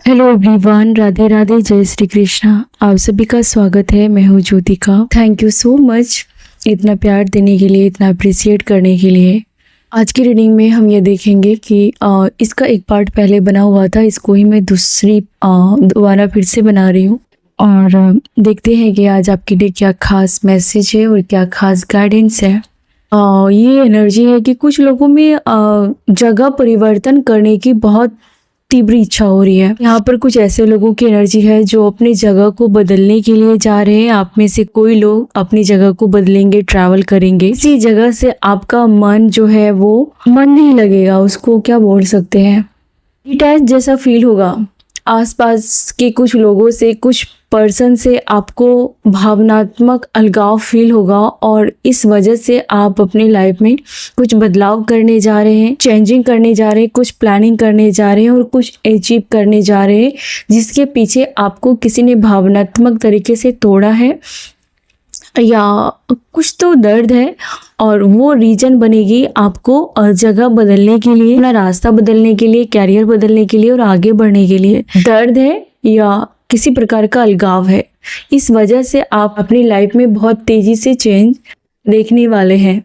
Hello everyone, Radhe Radhe, जय श्री कृष्णा। आप सभी का स्वागत है। मैं हूँ Jyotika. Thank you so much इतना प्यार देने के लिए, इतना अप्रिशिएट करने के लिए। आज की रीडिंग में हम ये देखेंगे कि इसका एक पार्ट पहले बना हुआ था, इसको ही मैं दोबारा फिर से बना रही हूँ और देखते हैं कि आज आपके लिए क्या खास मैसेज है और क्या खास गाइडेंस है। ये एनर्जी है कि कुछ लोगों में जगह परिवर्तन करने की बहुत तीव्र इच्छा हो रही है। यहाँ पर कुछ ऐसे लोगों की एनर्जी है जो अपनी जगह को बदलने के लिए जा रहे हैं। आप में से कोई लोग अपनी जगह को बदलेंगे, ट्रैवल करेंगे। इसी जगह से आपका मन जो है वो मन नहीं लगेगा, उसको क्या बोल सकते हैं, डिटैच जैसा फील होगा। आसपास के कुछ लोगों से, कुछ पर्सन से आपको भावनात्मक अलगाव फील होगा और इस वजह से आप अपनी लाइफ में कुछ बदलाव करने जा रहे हैं, चेंजिंग करने जा रहे हैं, कुछ प्लानिंग करने जा रहे हैं और कुछ अचीव करने जा रहे हैं, जिसके पीछे आपको किसी ने भावनात्मक तरीके से तोड़ा है या कुछ तो दर्द है और वो रीजन बनेगी आपको जगह बदलने के लिए, अपना रास्ता बदलने के लिए, कैरियर बदलने के लिए और आगे बढ़ने के लिए। दर्द है या किसी प्रकार का अलगाव है। इस वजह से आप अपनी लाइफ में बहुत तेजी से चेंज देखने वाले हैं।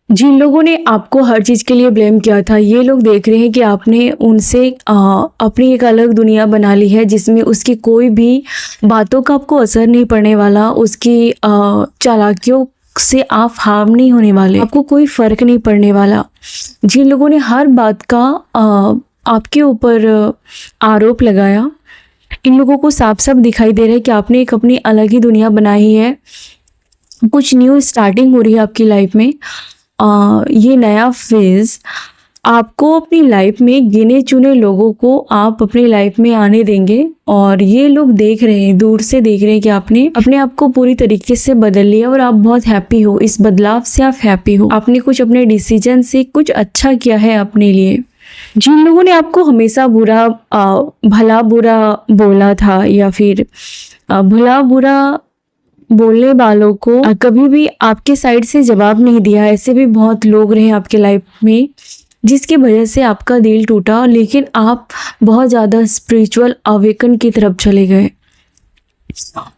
जिन लोगों ने आपको हर चीज़ के लिए ब्लेम किया था, ये लोग देख रहे हैं कि आपने उनसे अपनी एक अलग दुनिया बना ली है, जिसमें उसकी कोई भी बातों का आपको असर नहीं पड़ने वाला, उसकी चालाकियों से आप हार्म नहीं होने वाले, आपको कोई फ़र्क नहीं पड़ने वाला। जिन लोगों ने हर बात का आपके ऊपर आरोप लगाया, इन लोगों को साफ साफ दिखाई दे रहा है कि आपने एक अपनी अलग ही दुनिया बनाई है। कुछ न्यू स्टार्टिंग हो रही है आपकी लाइफ में। ये नया फेज़ आपको अपनी लाइफ में गिने चुने लोगों को आप अपनी लाइफ में आने देंगे और ये लोग देख रहे हैं, दूर से देख रहे हैं कि आपने अपने आप को पूरी तरीके से बदल लिया और आप बहुत हैप्पी हो। इस बदलाव से आप हैप्पी हो। आपने कुछ अपने डिसीजन से कुछ अच्छा किया है अपने लिए। जिन लोगों ने आपको हमेशा भला बुरा बोला था या फिर भला बुरा बोलने वालों को कभी भी आपके साइड से जवाब नहीं दिया, ऐसे भी बहुत लोग रहे आपके लाइफ में, जिसकी वजह से आपका दिल टूटा, लेकिन आप बहुत ज़्यादा स्पिरिचुअल अवेकन की तरफ चले गए।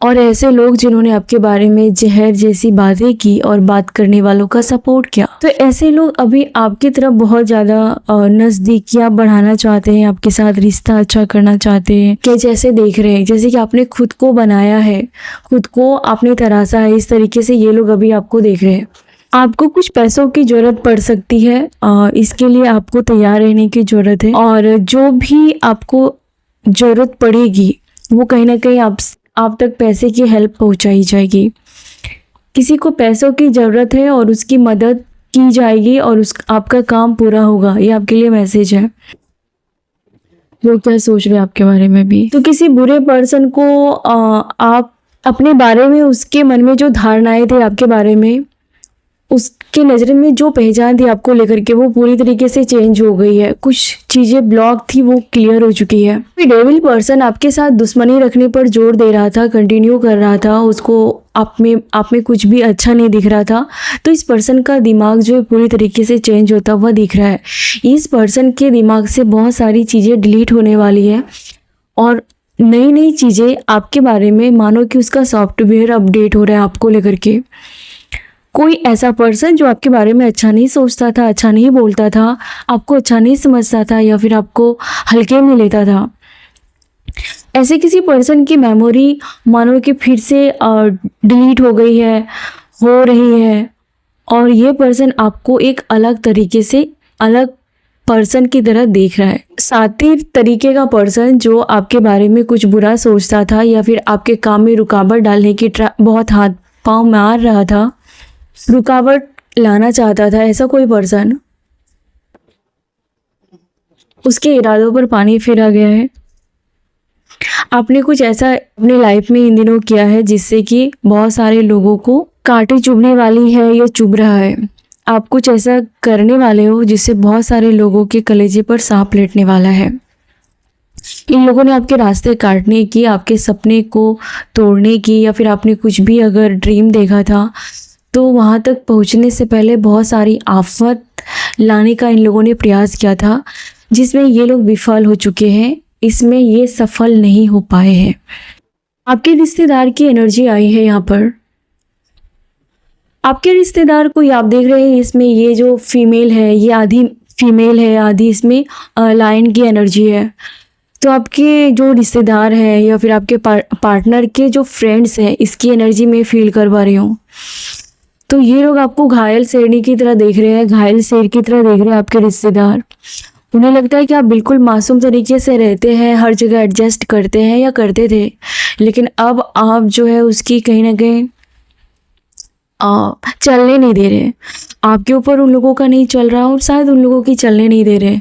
और ऐसे लोग जिन्होंने आपके बारे में जहर जैसी बातें की और बात करने वालों का सपोर्ट किया, तो ऐसे लोग अभी आपकी तरफ बहुत ज़्यादा नज़दीकियाँ बढ़ाना चाहते हैं, आपके साथ रिश्ता अच्छा करना चाहते हैं। कि जैसे देख रहे हैं, जैसे कि आपने खुद को बनाया है, खुद को आपने तराशा है, इस तरीके से ये लोग अभी आपको देख रहे हैं। आपको कुछ पैसों की ज़रूरत पड़ सकती है, इसके लिए आपको तैयार रहने की ज़रूरत है और जो भी आपको ज़रूरत पड़ेगी वो कहीं ना कहीं आप तक पैसे की हेल्प पहुंचाई जाएगी। किसी को पैसों की ज़रूरत है और उसकी मदद की जाएगी और आपका काम पूरा होगा। ये आपके लिए मैसेज है। लोग क्या सोच रहे हैं आपके बारे में भी। तो किसी बुरे पर्सन को आप अपने बारे में, उसके मन में जो धारणाएं थे आपके बारे में, उसके नज़र में जो पहचान थी आपको लेकर के, वो पूरी तरीके से चेंज हो गई है। कुछ चीज़ें ब्लॉक थी, वो क्लियर हो चुकी है। कोई डेविल पर्सन आपके साथ दुश्मनी रखने पर जोर दे रहा था, कंटिन्यू कर रहा था, उसको आप में कुछ भी अच्छा नहीं दिख रहा था, तो इस पर्सन का दिमाग जो है पूरी तरीके से चेंज होता हुआ दिख रहा है। इस पर्सन के दिमाग से बहुत सारी चीज़ें डिलीट होने वाली है और नई नई चीज़ें आपके बारे में, मानो कि उसका सॉफ्टवेयर अपडेट हो रहा है आपको लेकर के। कोई ऐसा पर्सन जो आपके बारे में अच्छा नहीं सोचता था, अच्छा नहीं बोलता था, आपको अच्छा नहीं समझता था या फिर आपको हल्के में लेता था, ऐसे किसी पर्सन की मेमोरी मानो कि फिर से डिलीट हो गई है, हो रही है और ये पर्सन आपको एक अलग तरीके से, अलग पर्सन की तरह देख रहा है। सातिर तरीके का पर्सन जो आपके बारे में कुछ बुरा सोचता था या फिर आपके काम में रुकावट डालने की बहुत हाथ पांव मार रहा था, रुकावट लाना चाहता था, ऐसा कोई पर्सन, उसके इरादों पर पानी फेरा गया है। आपने कुछ ऐसा अपनी लाइफ में इन दिनों किया है जिससे कि बहुत सारे लोगों को कांटे चुभने वाली है या चुभ रहा है। आप कुछ ऐसा करने वाले हो जिससे बहुत सारे लोगों के कलेजे पर सांप लेटने वाला है। इन लोगों ने आपके रास्ते काटने की, आपके सपने को तोड़ने की, या फिर आपने कुछ भी अगर ड्रीम देखा था तो वहाँ तक पहुँचने से पहले बहुत सारी आफत लाने का इन लोगों ने प्रयास किया था, जिसमें ये लोग विफल हो चुके हैं। इसमें ये सफल नहीं हो पाए हैं। आपके रिश्तेदार की एनर्जी आई है यहाँ पर। आपके रिश्तेदार को आप देख रहे हैं, इसमें ये जो फीमेल है ये आधी फीमेल है, आधी इसमें लायन की एनर्जी है। तो आपके जो रिश्तेदार हैं या फिर आपके पार्टनर के जो फ्रेंड्स हैं, इसकी एनर्जी में फील कर पा रही हूँ। तो ये लोग आपको घायल शेरनी की तरह देख रहे हैं, घायल शेर की तरह देख रहे हैं आपके रिश्तेदार। उन्हें लगता है कि आप बिल्कुल मासूम तरीके से रहते हैं, हर जगह एडजस्ट करते हैं या करते थे, लेकिन अब आप जो है उसकी कहीं ना कहीं चलने नहीं दे रहे। आपके ऊपर उन लोगों का नहीं चल रहा और शायद उन लोगों की चलने नहीं दे रहे।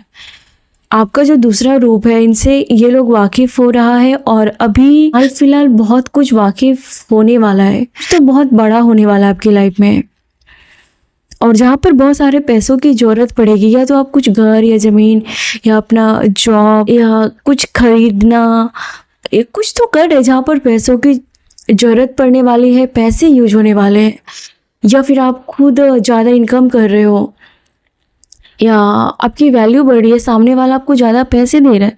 आपका जो दूसरा रूप है, इनसे ये लोग वाकिफ़ हो रहा है और अभी हाल फिलहाल बहुत कुछ वाकिफ़ होने वाला है, तो बहुत बड़ा होने वाला है आपकी लाइफ में। और जहाँ पर बहुत सारे पैसों की ज़रूरत पड़ेगी, या तो आप कुछ घर या ज़मीन या अपना जॉब या कुछ खरीदना, एक कुछ तो कर रहे जहाँ पर पैसों की ज़रूरत पड़ने वाली है, पैसे यूज होने वाले हैं, या फिर आप खुद ज़्यादा इनकम कर रहे हो या आपकी वैल्यू बढ़ रही है, सामने वाला आपको ज़्यादा पैसे दे रहा है,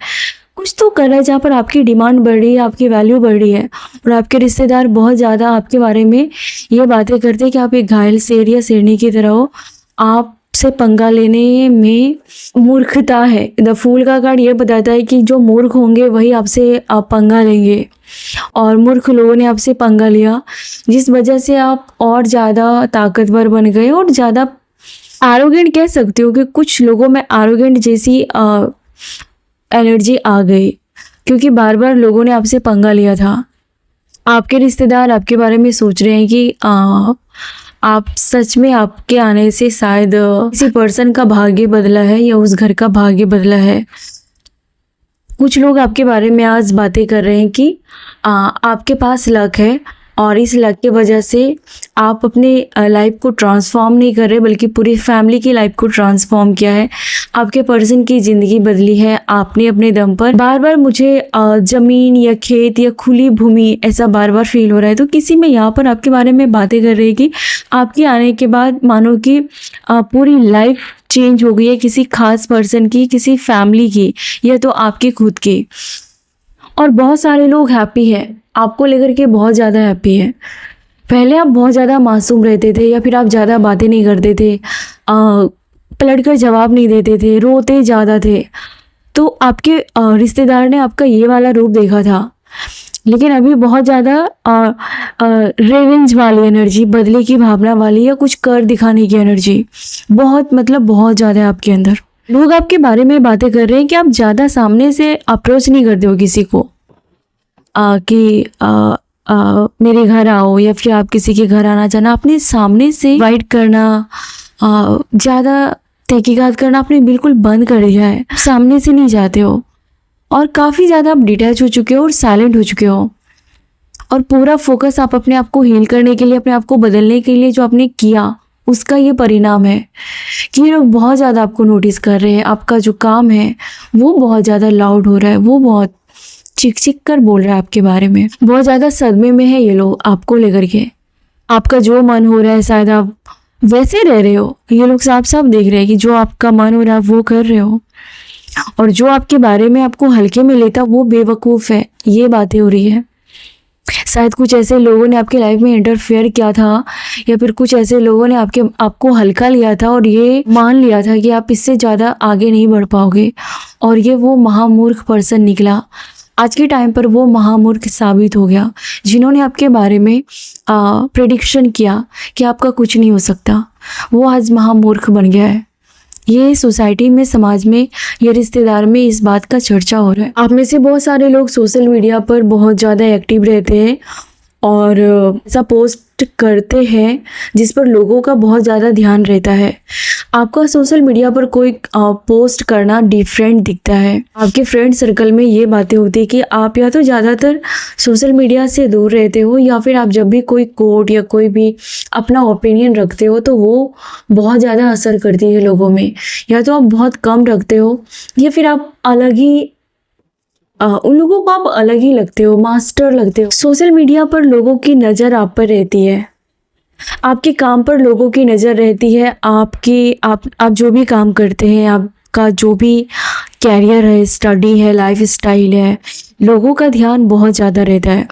कुछ तो कर रहा है जहाँ पर आपकी डिमांड बढ़ रही है, आपकी वैल्यू बढ़ रही है। और आपके रिश्तेदार बहुत ज़्यादा आपके बारे में ये बातें करते हैं कि आप एक घायल शेर या शेरनी की तरह हो, आपसे पंगा लेने में मूर्खता है। द फूल का कार्ड ये बताता है कि जो मूर्ख होंगे वही आपसे पंगा लेंगे, और मूर्ख लोगों ने आपसे पंगा लिया, जिस वजह से आप और ज़्यादा ताकतवर बन गए और ज़्यादा एरोगेंट कह सकते हो कि कुछ लोगों में एरोगेंट जैसी एनर्जी आ गई, क्योंकि बार बार लोगों ने आपसे पंगा लिया था। आपके रिश्तेदार आपके बारे में सोच रहे हैं कि आप सच में आपके आने से शायद किसी पर्सन का भाग्य बदला है या उस घर का भाग्य बदला है। कुछ लोग आपके बारे में आज बातें कर रहे हैं कि आपके पास लक है और इस लक की वजह से आप अपने लाइफ को ट्रांसफॉर्म नहीं कर रहे, बल्कि पूरी फैमिली की लाइफ को ट्रांसफॉर्म किया है। आपके पर्सन की ज़िंदगी बदली है आपने अपने दम पर। बार बार मुझे ज़मीन या खेत या खुली भूमि ऐसा बार बार फील हो रहा है। तो किसी में यहाँ पर आपके बारे में बातें कर रही है कि आपके आने के बाद मानो कि पूरी लाइफ चेंज हो गई है, किसी खास पर्सन की, किसी फैमिली की, या तो आपकी खुद की। और बहुत सारे लोग हैप्पी हैं, आपको लेकर के बहुत ज़्यादा हैप्पी है। पहले आप बहुत ज़्यादा मासूम रहते थे, या फिर आप ज़्यादा बातें नहीं करते थे, पलट कर जवाब नहीं देते थे, रोते ज़्यादा थे। तो आपके रिश्तेदार ने आपका ये वाला रूप देखा था, लेकिन अभी बहुत ज़्यादा रिवेंज वाली एनर्जी, बदले की भावना वाली, या कुछ कर दिखाने की एनर्जी बहुत बहुत ज़्यादा है आपके अंदर। लोग आपके बारे में बातें कर रहे हैं कि आप ज़्यादा सामने से अप्रोच नहीं करते हो किसी को कि मेरे घर आओ, या फिर आप किसी के घर आना चाहना, अपने सामने से इनवाइट करना, ज़्यादा तहकीकात करना आपने बिल्कुल बंद कर दिया है। सामने से नहीं जाते हो और काफ़ी ज़्यादा आप डिटैच हो चुके हो और साइलेंट हो चुके हो, और पूरा फोकस आप अपने आप को हील करने के लिए, अपने आप को बदलने के लिए जो आपने किया, उसका ये परिणाम है कि ये लोग बहुत ज़्यादा आपको नोटिस कर रहे हैं। आपका जो काम है वो बहुत ज़्यादा लाउड हो रहा है, वो बहुत चिक चिक कर बोल रहा है आपके बारे में। बहुत ज़्यादा सदमे में है ये लोग आपको लेकर के। आपका जो मन हो रहा है शायद आप वैसे रह रहे हो, ये लोग साफ साफ देख रहे हैं कि जो आपका मन हो रहा है वो कर रहे हो, और जो आपके बारे में आपको हल्के में लेता वो बेवकूफ़ है, ये बातें हो रही है। शायद कुछ ऐसे लोगों ने आपकी लाइफ में इंटरफेयर किया था, या फिर कुछ ऐसे लोगों ने आपको हल्का लिया था और ये मान लिया था कि आप इससे ज़्यादा आगे नहीं बढ़ पाओगे, और ये वो महामूर्ख पर्सन निकला। आज के टाइम पर वो महामूर्ख साबित हो गया, जिन्होंने आपके बारे में प्रेडिक्शन किया कि आपका कुछ नहीं हो सकता, वो आज महामूर्ख बन गया है। ये सोसाइटी में, समाज में, ये रिश्तेदार में इस बात का चर्चा हो रहा है। आप में से बहुत सारे लोग सोशल मीडिया पर बहुत ज़्यादा एक्टिव रहते हैं और ऐसा पोस्ट करते हैं जिस पर लोगों का बहुत ज़्यादा ध्यान रहता है। आपका सोशल मीडिया पर कोई पोस्ट करना डिफरेंट दिखता है। आपके फ्रेंड सर्कल में ये बातें होती है कि आप या तो ज़्यादातर सोशल मीडिया से दूर रहते हो, या फिर आप जब भी कोई कोट या कोई भी अपना ओपिनियन रखते हो तो वो बहुत ज़्यादा असर करती है लोगों में। या तो आप बहुत कम रखते हो, या फिर आप अलग ही उन लोगों को आप अलग ही लगते हो, मास्टर लगते हो। सोशल मीडिया पर लोगों की नज़र आप पर रहती है, आपके काम पर लोगों की नज़र रहती है, आप जो भी काम करते हैं, आपका जो भी कैरियर है, स्टडी है, लाइफ स्टाइल है, लोगों का ध्यान बहुत ज़्यादा रहता है।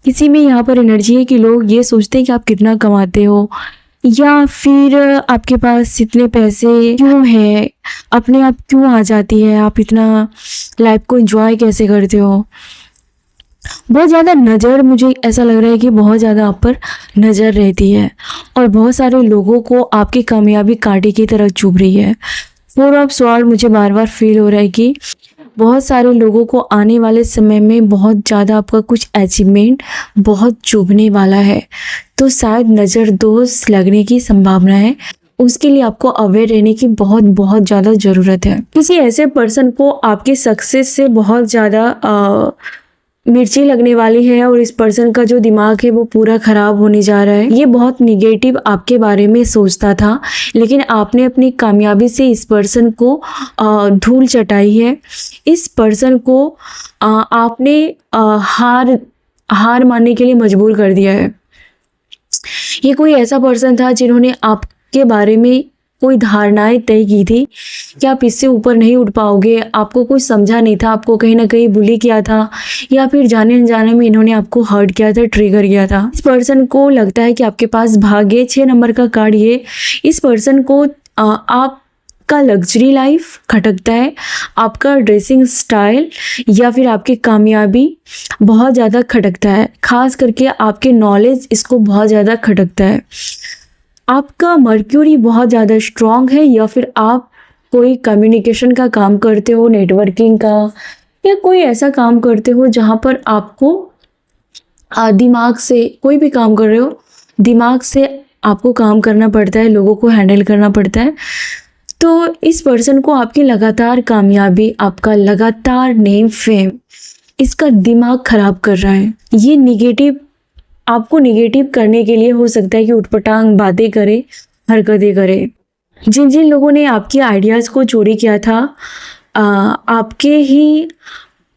किसी में यहाँ पर एनर्जी है कि लोग ये सोचते हैं कि आप कितना कमाते हो, या फिर आपके पास इतने पैसे क्यों है, अपने आप क्यों आ जाती है, आप इतना लाइफ को एंजॉय कैसे करते हो। बहुत ज़्यादा नज़र, मुझे ऐसा लग रहा है कि बहुत ज़्यादा आप पर नज़र रहती है और बहुत सारे लोगों को आपकी कामयाबी कांटे की तरह चुभ रही है। 4 ऑफ स्वॉर्ड मुझे बार बार फील हो रहा है कि बहुत सारे लोगों को आने वाले समय में बहुत ज़्यादा आपका कुछ अचीवमेंट बहुत चुभने वाला है। तो शायद नज़र दोष लगने की संभावना है, उसके लिए आपको अवेयर रहने की बहुत बहुत ज़्यादा ज़रूरत है। किसी ऐसे पर्सन को आपकी सक्सेस से बहुत ज़्यादा मिर्ची लगने वाली है और इस पर्सन का जो दिमाग है वो पूरा ख़राब होने जा रहा है। ये बहुत निगेटिव आपके बारे में सोचता था, लेकिन आपने अपनी कामयाबी से इस पर्सन को धूल चटाई है। इस पर्सन को आपने हार मानने के लिए मजबूर कर दिया है। ये कोई ऐसा पर्सन था जिन्होंने आपके बारे में कोई धारणाएं तय की थी कि आप इससे ऊपर नहीं उठ पाओगे, आपको कुछ समझा नहीं था, आपको कहीं ना कहीं बुली किया था, या फिर जाने अनजाने में इन्होंने आपको हर्ट किया था, ट्रिगर किया था। इस पर्सन को लगता है कि आपके पास भाग्य, 6 नंबर का कार्ड ये इस पर्सन को आपका लग्जरी लाइफ खटकता है, आपका ड्रेसिंग स्टाइल या फिर आपकी कामयाबी बहुत ज़्यादा खटकता है, खास करके आपके नॉलेज इसको बहुत ज़्यादा खटकता है। आपका मर्क्यूरी बहुत ज़्यादा स्ट्रॉन्ग है, या फिर आप कोई कम्युनिकेशन का काम करते हो, नेटवर्किंग का, या कोई ऐसा काम करते हो जहाँ पर आपको दिमाग से, कोई भी काम कर रहे हो, दिमाग से आपको काम करना पड़ता है, लोगों को हैंडल करना पड़ता है। तो इस पर्सन को आपकी लगातार कामयाबी, आपका लगातार नेम फेम, इसका दिमाग खराब कर रहा है। ये निगेटिव, आपको निगेटिव करने के लिए हो सकता है कि उटपटांग बातें करे, हरकतें करे। जिन जिन लोगों ने आपके आइडियाज़ को चोरी किया था, आपके ही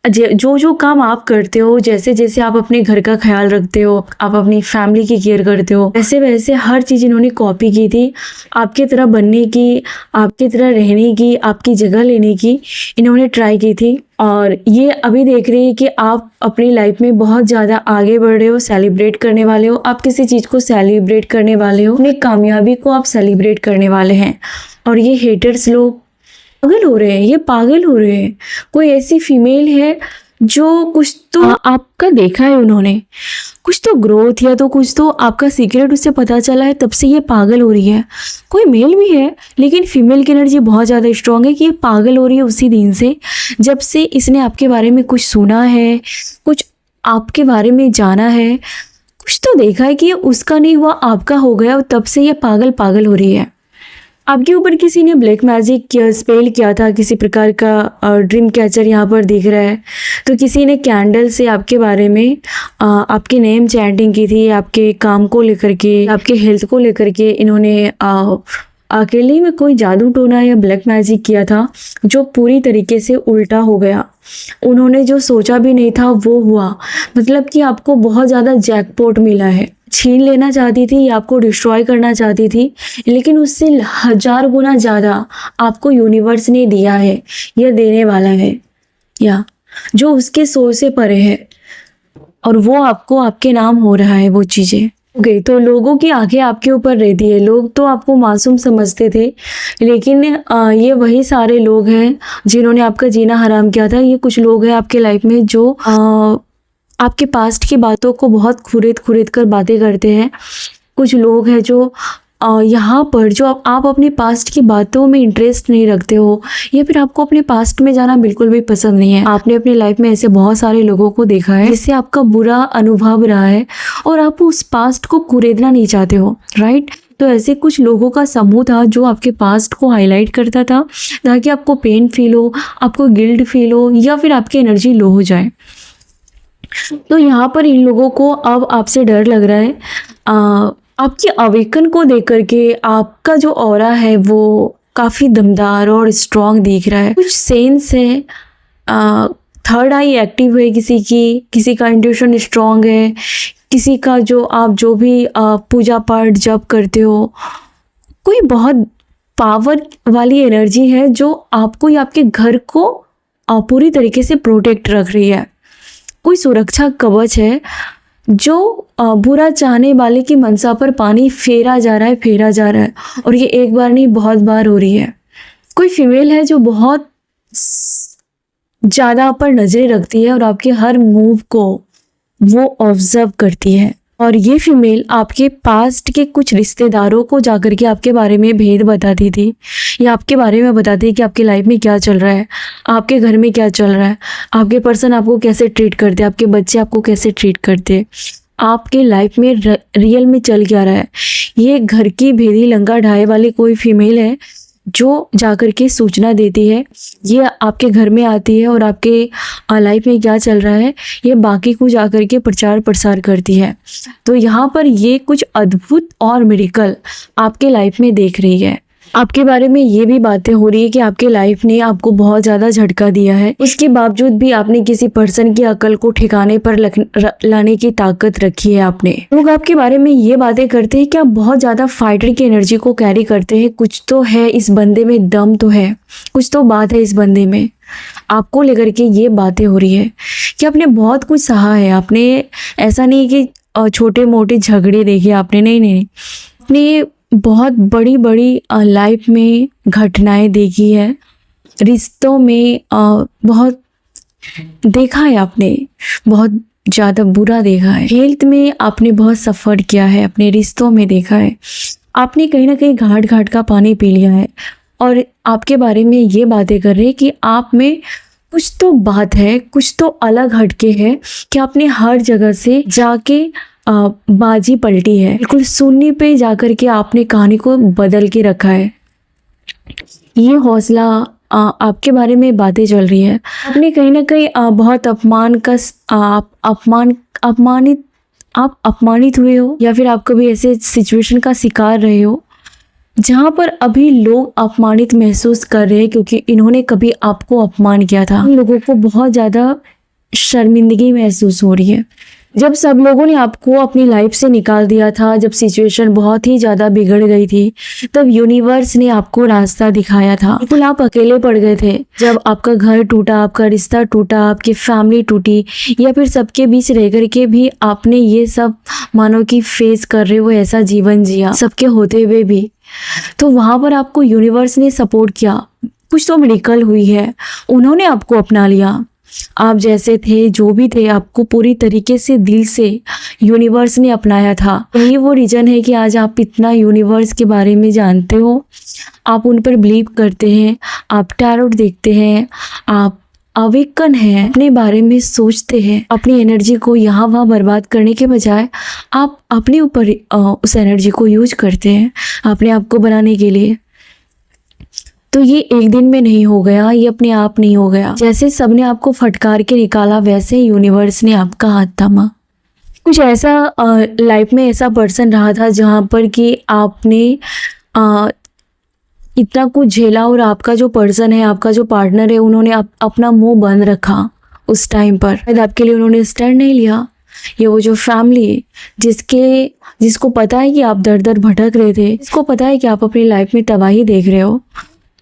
जो जो काम आप करते हो, जैसे जैसे आप अपने घर का ख्याल रखते हो, आप अपनी फैमिली की केयर करते हो, वैसे वैसे हर चीज़ इन्होंने कॉपी की थी। आपकी तरह बनने की, आपकी तरह रहने की, आपकी जगह लेने की इन्होंने ट्राई की थी। और ये अभी देख रही है कि आप अपनी लाइफ में बहुत ज़्यादा आगे बढ़ रहे हो, सेलिब्रेट करने वाले हो, आप किसी चीज़ को सेलिब्रेट करने वाले हो, अपनी कामयाबी को आप सेलिब्रेट करने वाले हैं। और ये हेटर्स लोग पागल हो रहे हैं, ये पागल हो रहे हैं। कोई ऐसी फीमेल है जो कुछ तो आपका देखा है उन्होंने, कुछ तो ग्रोथ या तो कुछ तो आपका सीक्रेट उससे पता चला है, तब से ये पागल हो रही है। कोई मेल भी है, लेकिन फीमेल की एनर्जी बहुत ज़्यादा स्ट्रॉन्ग है कि ये पागल हो रही है उसी दिन से जब से इसने आपके बारे में कुछ सुना है, कुछ आपके बारे में जाना है, कुछ तो देखा है कि ये उसका नहीं हुआ आपका हो गया, तब से ये पागल हो रही है। आपके ऊपर किसी ने ब्लैक मैजिक किया, स्पेल किया था, किसी प्रकार का ड्रीम कैचर यहाँ पर दिख रहा है। तो किसी ने कैंडल से आपके बारे में आपके नेम चैंटिंग की थी, आपके काम को लेकर के, आपके हेल्थ को लेकर के इन्होंने अकेले में कोई जादू टोना या ब्लैक मैजिक किया था, जो पूरी तरीके से उल्टा हो गया। उन्होंने जो सोचा भी नहीं था वो हुआ। मतलब कि आपको बहुत ज़्यादा जैकपॉट मिला है। छीन लेना चाहती थी या आपको डिस्ट्रॉय करना चाहती थी, लेकिन उससे 1000 गुना ज़्यादा आपको यूनिवर्स ने दिया है, यह देने वाला है, या जो उसके सोच से परे है, और वो आपको आपके नाम हो रहा है वो चीज़ें। ओके, तो लोगों की आंखें आपके ऊपर रहती है। लोग तो आपको मासूम समझते थे, लेकिन ये वही सारे लोग हैं जिन्होंने आपका जीना हराम किया था। ये कुछ लोग हैं आपके लाइफ में जो आपके पास्ट की बातों को बहुत खुरेद कर बातें करते हैं। कुछ लोग हैं जो यहाँ पर जो आप अपने पास्ट की बातों में इंटरेस्ट नहीं रखते हो, या फिर आपको अपने पास्ट में जाना बिल्कुल भी पसंद नहीं है। आपने अपनी लाइफ में ऐसे बहुत सारे लोगों को देखा है जिससे आपका बुरा अनुभव रहा है और आप उस पास्ट को कुरेदना नहीं चाहते हो, राइट। तो ऐसे कुछ लोगों का समूह था जो आपके पास्ट को हाईलाइट करता था ताकि आपको पेन फील हो, आपको गिल्ट फील हो, या फिर आपकी एनर्जी लो हो जाए। तो यहाँ पर इन लोगों को अब आपसे डर लग रहा है। आपकी अवेकन को देख करके आपका जो ऑरा है वो काफ़ी दमदार और स्ट्रॉन्ग दिख रहा है। कुछ सेंस है, थर्ड आई एक्टिव है किसी का इंट्यूशन स्ट्रॉन्ग है, किसी का आप जो भी पूजा पाठ जप करते हो, कोई बहुत पावर वाली एनर्जी है जो आपको या आपके घर को पूरी तरीके से प्रोटेक्ट रख रही है। कोई सुरक्षा कवच है जो बुरा चाहने वाले की मनसा पर पानी फेरा जा रहा है, और ये एक बार नहीं बहुत बार हो रही है। कोई फीमेल है जो बहुत ज़्यादा आप पर नज़रें रखती है और आपके हर मूव को वो ऑब्जर्व करती है, और ये फीमेल आपके पास्ट के कुछ रिश्तेदारों को जाकर के आपके बारे में भेद बताती थी, या आपके बारे में बताती है कि आपकी लाइफ में क्या चल रहा है, आपके घर में क्या चल रहा है, आपके पर्सन आपको कैसे ट्रीट करते हैं, आपके बच्चे आपको कैसे ट्रीट करते हैं, आपके लाइफ में रियल में चल क्या रहा है। ये घर की भेदी लंका ढाए वाली कोई फीमेल है जो जाकर के सूचना देती है। ये आपके घर में आती है और आपके लाइफ में क्या चल रहा है ये बाकी को जाकर के प्रचार प्रसार करती है। तो यहाँ पर ये कुछ अद्भुत और मिरेकल आपके लाइफ में देख रही है। आपके बारे में ये भी बातें हो रही है कि आपके लाइफ ने आपको बहुत ज़्यादा झटका दिया है, उसके बावजूद भी आपने किसी पर्सन की अकल को ठिकाने पर लाने की ताकत रखी है आपने। लोग आपके बारे में ये बातें करते हैं कि आप बहुत ज़्यादा फाइटर की एनर्जी को कैरी करते हैं। कुछ तो है इस बंदे में, दम तो है, कुछ तो बात है इस बंदे में। आपको लेकर के ये बातें हो रही है कि आपने बहुत कुछ सहा है। आपने ऐसा नहीं कि छोटे मोटे झगड़े देखे आपने, नहीं, आपने बहुत बड़ी बड़ी लाइफ में घटनाएं देखी है, रिश्तों में बहुत देखा है आपने, बहुत ज़्यादा बुरा देखा है। हेल्थ में आपने बहुत सफ़र किया है, अपने रिश्तों में देखा है। आपने कहीं ना कहीं घाट घाट का पानी पी लिया है, और आपके बारे में ये बातें कर रहे हैं कि आप में कुछ तो बात है, कुछ तो अलग हटके है कि आपने हर जगह से जाके बाजी पलटी है। बिल्कुल शून्य पे जाकर के आपने कहानी को बदल के रखा है। ये हौसला आपके बारे में बातें चल रही है। आपने कहीं ना कहीं बहुत आप अपमानित हुए हो, या फिर आप कभी ऐसे सिचुएशन का शिकार रहे हो जहाँ पर अभी लोग अपमानित महसूस कर रहे हैं क्योंकि इन्होंने कभी आपको अपमान किया था। उन लोगों को बहुत ज़्यादा शर्मिंदगी महसूस हो रही है। जब सब लोगों ने आपको अपनी लाइफ से निकाल दिया था, जब सिचुएशन बहुत ही ज़्यादा बिगड़ गई थी, तब यूनिवर्स ने आपको रास्ता दिखाया था। बिल्कुल आप अकेले पड़ गए थे। जब आपका घर टूटा, आपका रिश्ता टूटा, आपकी फैमिली टूटी, या फिर सबके बीच रह कर के भी आपने ये सब मानो कि फेस कर रहे हो ऐसा जीवन जिया, सबके होते हुए भी, तो वहाँ पर आपको यूनिवर्स ने सपोर्ट किया। कुछ तो मिरेकल हुई है, उन्होंने आपको अपना लिया। आप जैसे थे, जो भी थे, आपको पूरी तरीके से दिल से यूनिवर्स ने अपनाया था। यही वो रीज़न है कि आज आप इतना यूनिवर्स के बारे में जानते हो, आप उन पर बिलीव करते हैं, आप टैरोट देखते हैं, आप अवेकन हैं, अपने बारे में सोचते हैं। अपनी एनर्जी को यहाँ वहाँ बर्बाद करने के बजाय आप अपने ऊपर उस एनर्जी को यूज करते हैं अपने आप को बनाने के लिए। तो ये एक दिन में नहीं हो गया, ये अपने आप नहीं हो गया। जैसे सबने आपको फटकार के निकाला, वैसे यूनिवर्स ने आपका हाथ थामा। कुछ ऐसा लाइफ में ऐसा पर्सन रहा था जहाँ पर कि आपने इतना कुछ झेला, और आपका जो पर्सन है, आपका जो पार्टनर है, उन्होंने अपना मुंह बंद रखा उस टाइम पर। आपके लिए उन्होंने स्टैंड नहीं लिया। ये वो जो फैमिली है जिसको पता है कि आप दर दर भटक रहे थे, जिसको पता है कि आप अपनी लाइफ में तबाही देख रहे हो,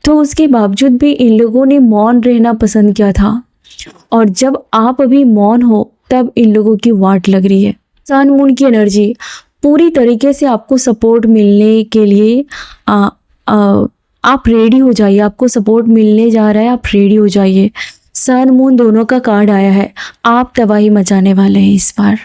तो उसके बावजूद भी इन लोगों ने मौन रहना पसंद किया था। और जब आप अभी मौन हो तब इन लोगों की वाट लग रही है। सन मून की एनर्जी पूरी तरीके से आपको सपोर्ट मिलने के लिए आप रेडी हो जाइए। आपको सपोर्ट मिलने जा रहा है, आप रेडी हो जाइए। सन मून दोनों का कार्ड आया है। आप तबाही मचाने वाले हैं इस बार।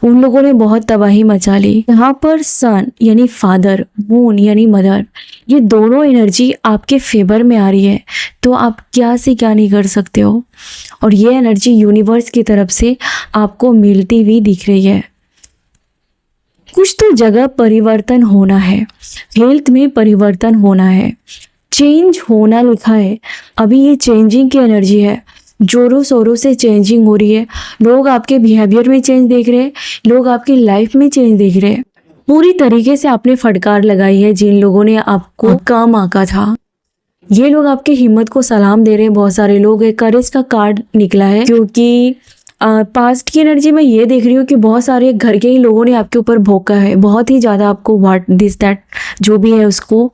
उन लोगों ने बहुत तबाही मचा ली। यहाँ पर सन यानी फादर, मून यानी मदर, ये दोनों एनर्जी आपके फेवर में आ रही है, तो आप क्या से क्या नहीं कर सकते हो। और ये एनर्जी यूनिवर्स की तरफ से आपको मिलती हुई दिख रही है। कुछ तो जगह परिवर्तन होना है, हेल्थ में परिवर्तन होना है, चेंज होना लिखा है। अभी ये चेंजिंग की एनर्जी है, जोरों शोरों से चेंजिंग हो रही है। लोग आपके बिहेवियर में चेंज देख रहे हैं, लोग आपकी लाइफ में चेंज देख रहे हैं। पूरी तरीके से आपने फटकार लगाई है जिन लोगों ने आपको कम आंका था। ये लोग आपकी हिम्मत को सलाम दे रहे हैं। बहुत सारे लोग, करेज का कार्ड निकला है, क्योंकि पास्ट की एनर्जी में ये देख रही हूँ कि बहुत सारे घर के ही लोगों ने आपके ऊपर भोंका है, बहुत ही ज़्यादा आपको व्हाट दिस दैट जो भी है उसको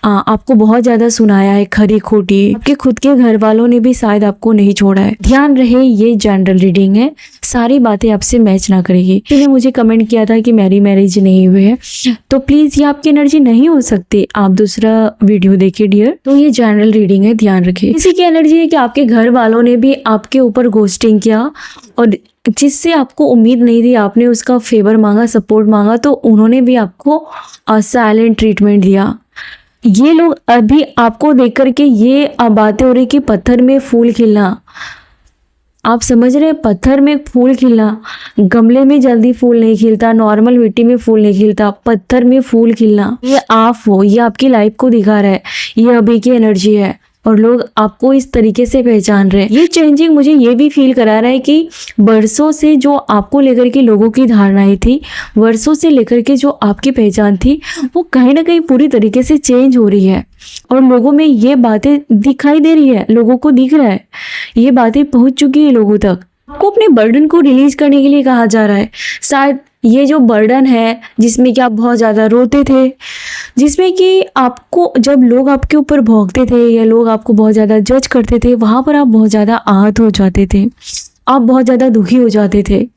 आपको बहुत ज़्यादा सुनाया है, खरी खोटी। आपके खुद के घर वालों ने भी शायद आपको नहीं छोड़ा है। ध्यान रहे ये जनरल रीडिंग है, सारी बातें आपसे मैच ना करेगी। किसी ने मुझे कमेंट किया था कि मेरी मैरिज नहीं हुई है, तो प्लीज़ ये आपकी एनर्जी नहीं हो सकती, आप दूसरा वीडियो देखिए डियर। तो ये जनरल रीडिंग है, ध्यान रखिए। किसी की एनर्जी है कि आपके घर वालों ने भी आपके ऊपर घोस्टिंग किया और जिससे आपको उम्मीद नहीं थी, आपने उसका फेवर मांगा, सपोर्ट मांगा, तो उन्होंने भी आपको साइलेंट ट्रीटमेंट दिया। ये लोग अभी आपको देख करके ये बातें हो रही कि पत्थर में फूल खिलना, आप समझ रहे हैं, पत्थर में फूल खिलना, गमले में जल्दी फूल नहीं खिलता, नॉर्मल मिट्टी में फूल नहीं खिलता, पत्थर में फूल खिलना, ये आप हो, ये आपकी लाइफ को दिखा रहा है, ये अभी की एनर्जी है और लोग आपको इस तरीके से पहचान रहे हैं। ये चेंजिंग मुझे ये भी फील करा रहा है कि वर्षों से जो आपको लेकर के लोगों की धारणाएं थी, वर्षों से लेकर के जो आपकी पहचान थी, वो कहीं ना कहीं पूरी तरीके से चेंज हो रही है और लोगों में ये बातें दिखाई दे रही है, लोगों को दिख रहा है, ये बातें पहुंच चुकी है लोगों तक। आपको अपने बर्डन को रिलीज करने के लिए कहा जा रहा है। शायद ये जो बर्डन है जिसमें कि आप बहुत ज़्यादा रोते थे, जिसमें कि आपको जब लोग आपके ऊपर भौंकते थे या लोग आपको बहुत ज़्यादा जज करते थे, वहाँ पर आप बहुत ज़्यादा आहत हो जाते थे, आप बहुत ज़्यादा दुखी हो जाते थे,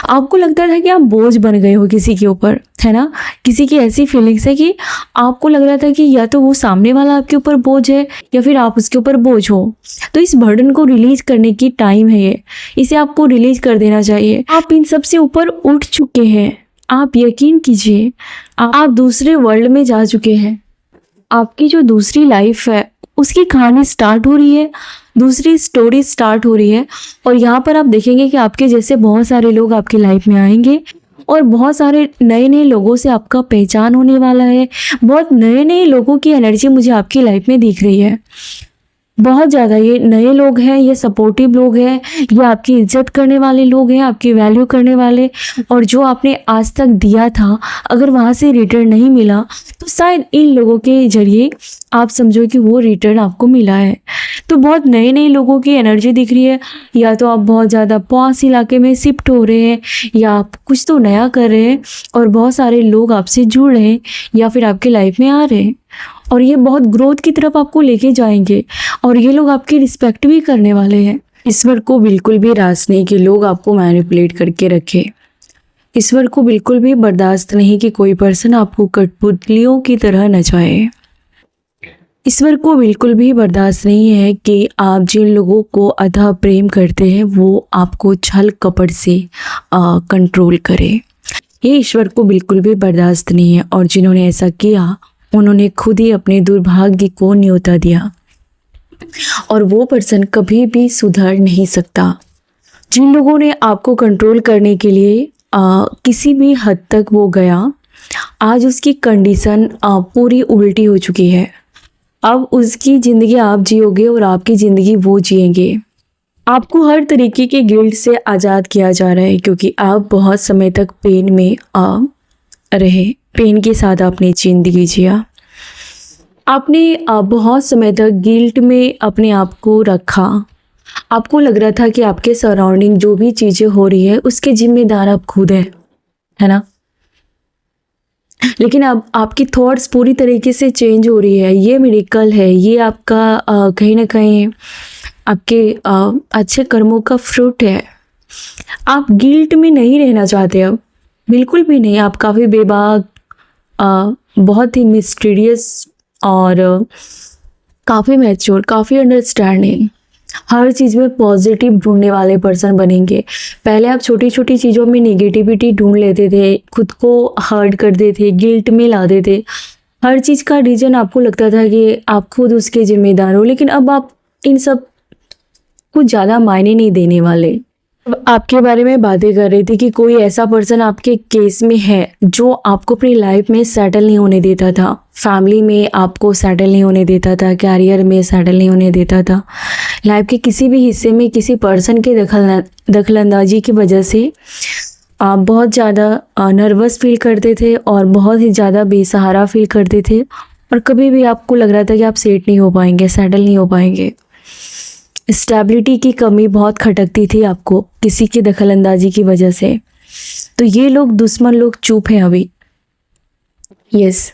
आपको लगता था कि आप बोझ बन गए हो किसी के ऊपर, है ना। किसी की ऐसी फीलिंग्स है कि आपको लग रहा था कि या तो वो सामने वाला आपके ऊपर बोझ है या फिर आप उसके ऊपर बोझ हो। तो इस बर्डन को रिलीज करने की टाइम है ये, इसे आपको रिलीज कर देना चाहिए। आप इन सब से ऊपर उठ चुके हैं, आप यकीन कीजिए, आप दूसरे वर्ल्ड में जा चुके हैं। आपकी जो दूसरी लाइफ है उसकी कहानी स्टार्ट हो रही है, दूसरी स्टोरी स्टार्ट हो रही है और यहाँ पर आप देखेंगे कि आपके जैसे बहुत सारे लोग आपकी लाइफ में आएंगे और बहुत सारे नए नए लोगों से आपका पहचान होने वाला है। बहुत नए नए लोगों की एनर्जी मुझे आपकी लाइफ में दिख रही है, बहुत ज़्यादा। ये नए लोग हैं, ये सपोर्टिव लोग हैं, ये आपकी इज्जत करने वाले लोग हैं, आपकी वैल्यू करने वाले। और जो आपने आज तक दिया था, अगर वहाँ से रिटर्न नहीं मिला तो शायद इन लोगों के जरिए आप समझो कि वो रिटर्न आपको मिला है। तो बहुत नए नए लोगों की एनर्जी दिख रही है। या तो आप बहुत ज़्यादा पॉस इलाके में शिफ्ट हो रहे हैं या आप कुछ तो नया कर रहे हैं और बहुत सारे लोग आपसे जुड़ रहे हैं या फिर आपके लाइफ में आ रहे हैं और ये बहुत ग्रोथ की तरफ आपको लेके जाएंगे और ये लोग आपकी रिस्पेक्ट भी करने वाले हैं। ईश्वर को बिल्कुल भी रास नहीं कि लोग आपको मैनिपुलेट करके रखें। ईश्वर को बिल्कुल भी बर्दाश्त नहीं कि कोई पर्सन आपको कठपुतलियों की तरह नचाए। ईश्वर को बिल्कुल भी बर्दाश्त नहीं है कि आप जिन लोगों को अथाह प्रेम करते हैं वो आपको छल कपट से कंट्रोल करे। ये ईश्वर को बिल्कुल भी बर्दाश्त नहीं है और जिन्होंने ऐसा किया उन्होंने खुद ही अपने दुर्भाग्य को न्योता दिया और वो पर्सन कभी भी सुधर नहीं सकता। जिन लोगों ने आपको कंट्रोल करने के लिए किसी भी हद तक वो गया, आज उसकी कंडीशन पूरी उल्टी हो चुकी है। अब उसकी ज़िंदगी आप जियोगे और आपकी ज़िंदगी वो जिएंगे। आपको हर तरीके के गिल्ट से आज़ाद किया जा रहा है क्योंकि आप बहुत समय तक पेन में रहे, पेन के साथ आपने जिंदगी जिया। आपने बहुत समय तक गिल्ट में अपने आप को रखा। आपको लग रहा था कि आपके सराउंडिंग जो भी चीज़ें हो रही है उसके जिम्मेदार आप खुद हैं, है ना। लेकिन अब आपकी थॉट्स पूरी तरीके से चेंज हो रही है। ये मिरेकल है, ये आपका कहीं ना कहीं आपके अच्छे कर्मों का फ्रूट है। आप गिल्ट में नहीं रहना चाहते अब, बिल्कुल भी नहीं। आप काफ़ी बेबाक, बहुत ही मिस्टीरियस और काफ़ी मैच्योर, काफ़ी अंडरस्टैंडिंग, हर चीज़ में पॉजिटिव ढूंढने वाले पर्सन बनेंगे। पहले आप छोटी छोटी चीज़ों में नेगेटिविटी ढूंढ लेते थे, खुद को हर्ट करते थे, गिल्ट में लाते थे। हर चीज़ का रीज़न आपको लगता था कि आप खुद उसके जिम्मेदार हो, लेकिन अब आप इन सब कुछ ज़्यादा मायने नहीं देने वाले। आपके बारे में बातें कर रही थी कि कोई ऐसा पर्सन आपके केस में है जो आपको अपनी लाइफ में सेटल नहीं होने देता था, फैमिली में आपको सेटल नहीं होने देता था, कैरियर में सेटल नहीं होने देता था। लाइफ के किसी भी हिस्से में किसी पर्सन के दखलंदाजी की वजह से आप बहुत ज़्यादा नर्वस फील करते थे और बहुत ही ज़्यादा बेसहारा फील करते थे और कभी भी आपको लग रहा था कि आप सेट नहीं हो पाएंगे, सेटल नहीं हो पाएंगे। स्टेबिलिटी की कमी बहुत खटकती थी आपको किसी की दखलंदाजी की वजह से। तो ये लोग दुश्मन लोग चुप हैं अभी। यस,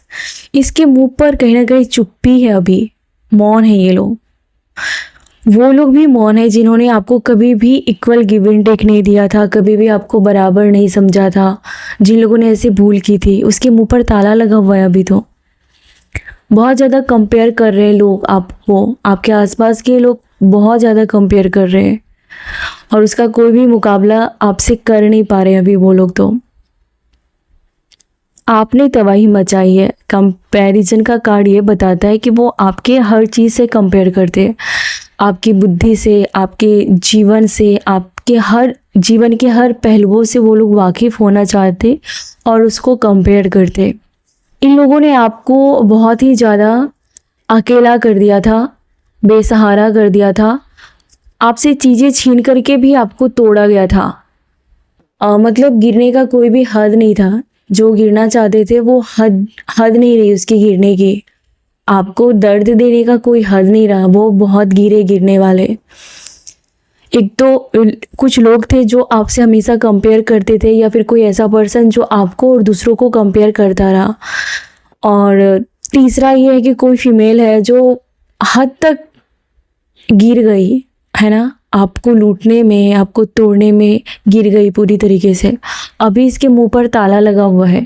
इसके मुंह पर कहीं ना कहीं चुप्पी है, अभी मौन है ये लोग। वो लोग भी मौन है जिन्होंने आपको कभी भी इक्वल गिव एंड टेक नहीं दिया था, कभी भी आपको बराबर नहीं समझा था। जिन लोगों ने ऐसे भूल की थी उसके मुंह पर ताला लगा हुआ है अभी। तो बहुत ज़्यादा कंपेयर कर रहे हैं लोग आपको, आपके आसपास के लोग बहुत ज़्यादा कंपेयर कर रहे हैं और उसका कोई भी मुकाबला आपसे कर नहीं पा रहे अभी वो लोग। तो आपने तबाही मचाई है। कंपैरिजन का कार्ड ये बताता है कि वो आपके हर चीज़ से कंपेयर करते हैं, आपकी बुद्धि से, आपके जीवन से, आपके हर जीवन के हर पहलुओं से वो लोग वाकिफ़ होना चाहते और उसको कंपेयर करते। इन लोगों ने आपको बहुत ही ज़्यादा अकेला कर दिया था, बेसहारा कर दिया था, आपसे चीज़ें छीन करके भी आपको तोड़ा गया था। मतलब गिरने का कोई भी हद नहीं था। जो गिरना चाहते थे वो हद नहीं रही उसकी गिरने की। आपको दर्द देने का कोई हद नहीं रहा, वो बहुत गिरे गिरने वाले। एक तो कुछ लोग थे जो आपसे हमेशा कंपेयर करते थे, या फिर कोई ऐसा पर्सन जो आपको और दूसरों को कंपेयर करता रहा। और तीसरा ये है कि कोई फीमेल है जो हद तक गिर गई है ना, आपको लूटने में, आपको तोड़ने में गिर गई पूरी तरीके से। अभी इसके मुंह पर ताला लगा हुआ है।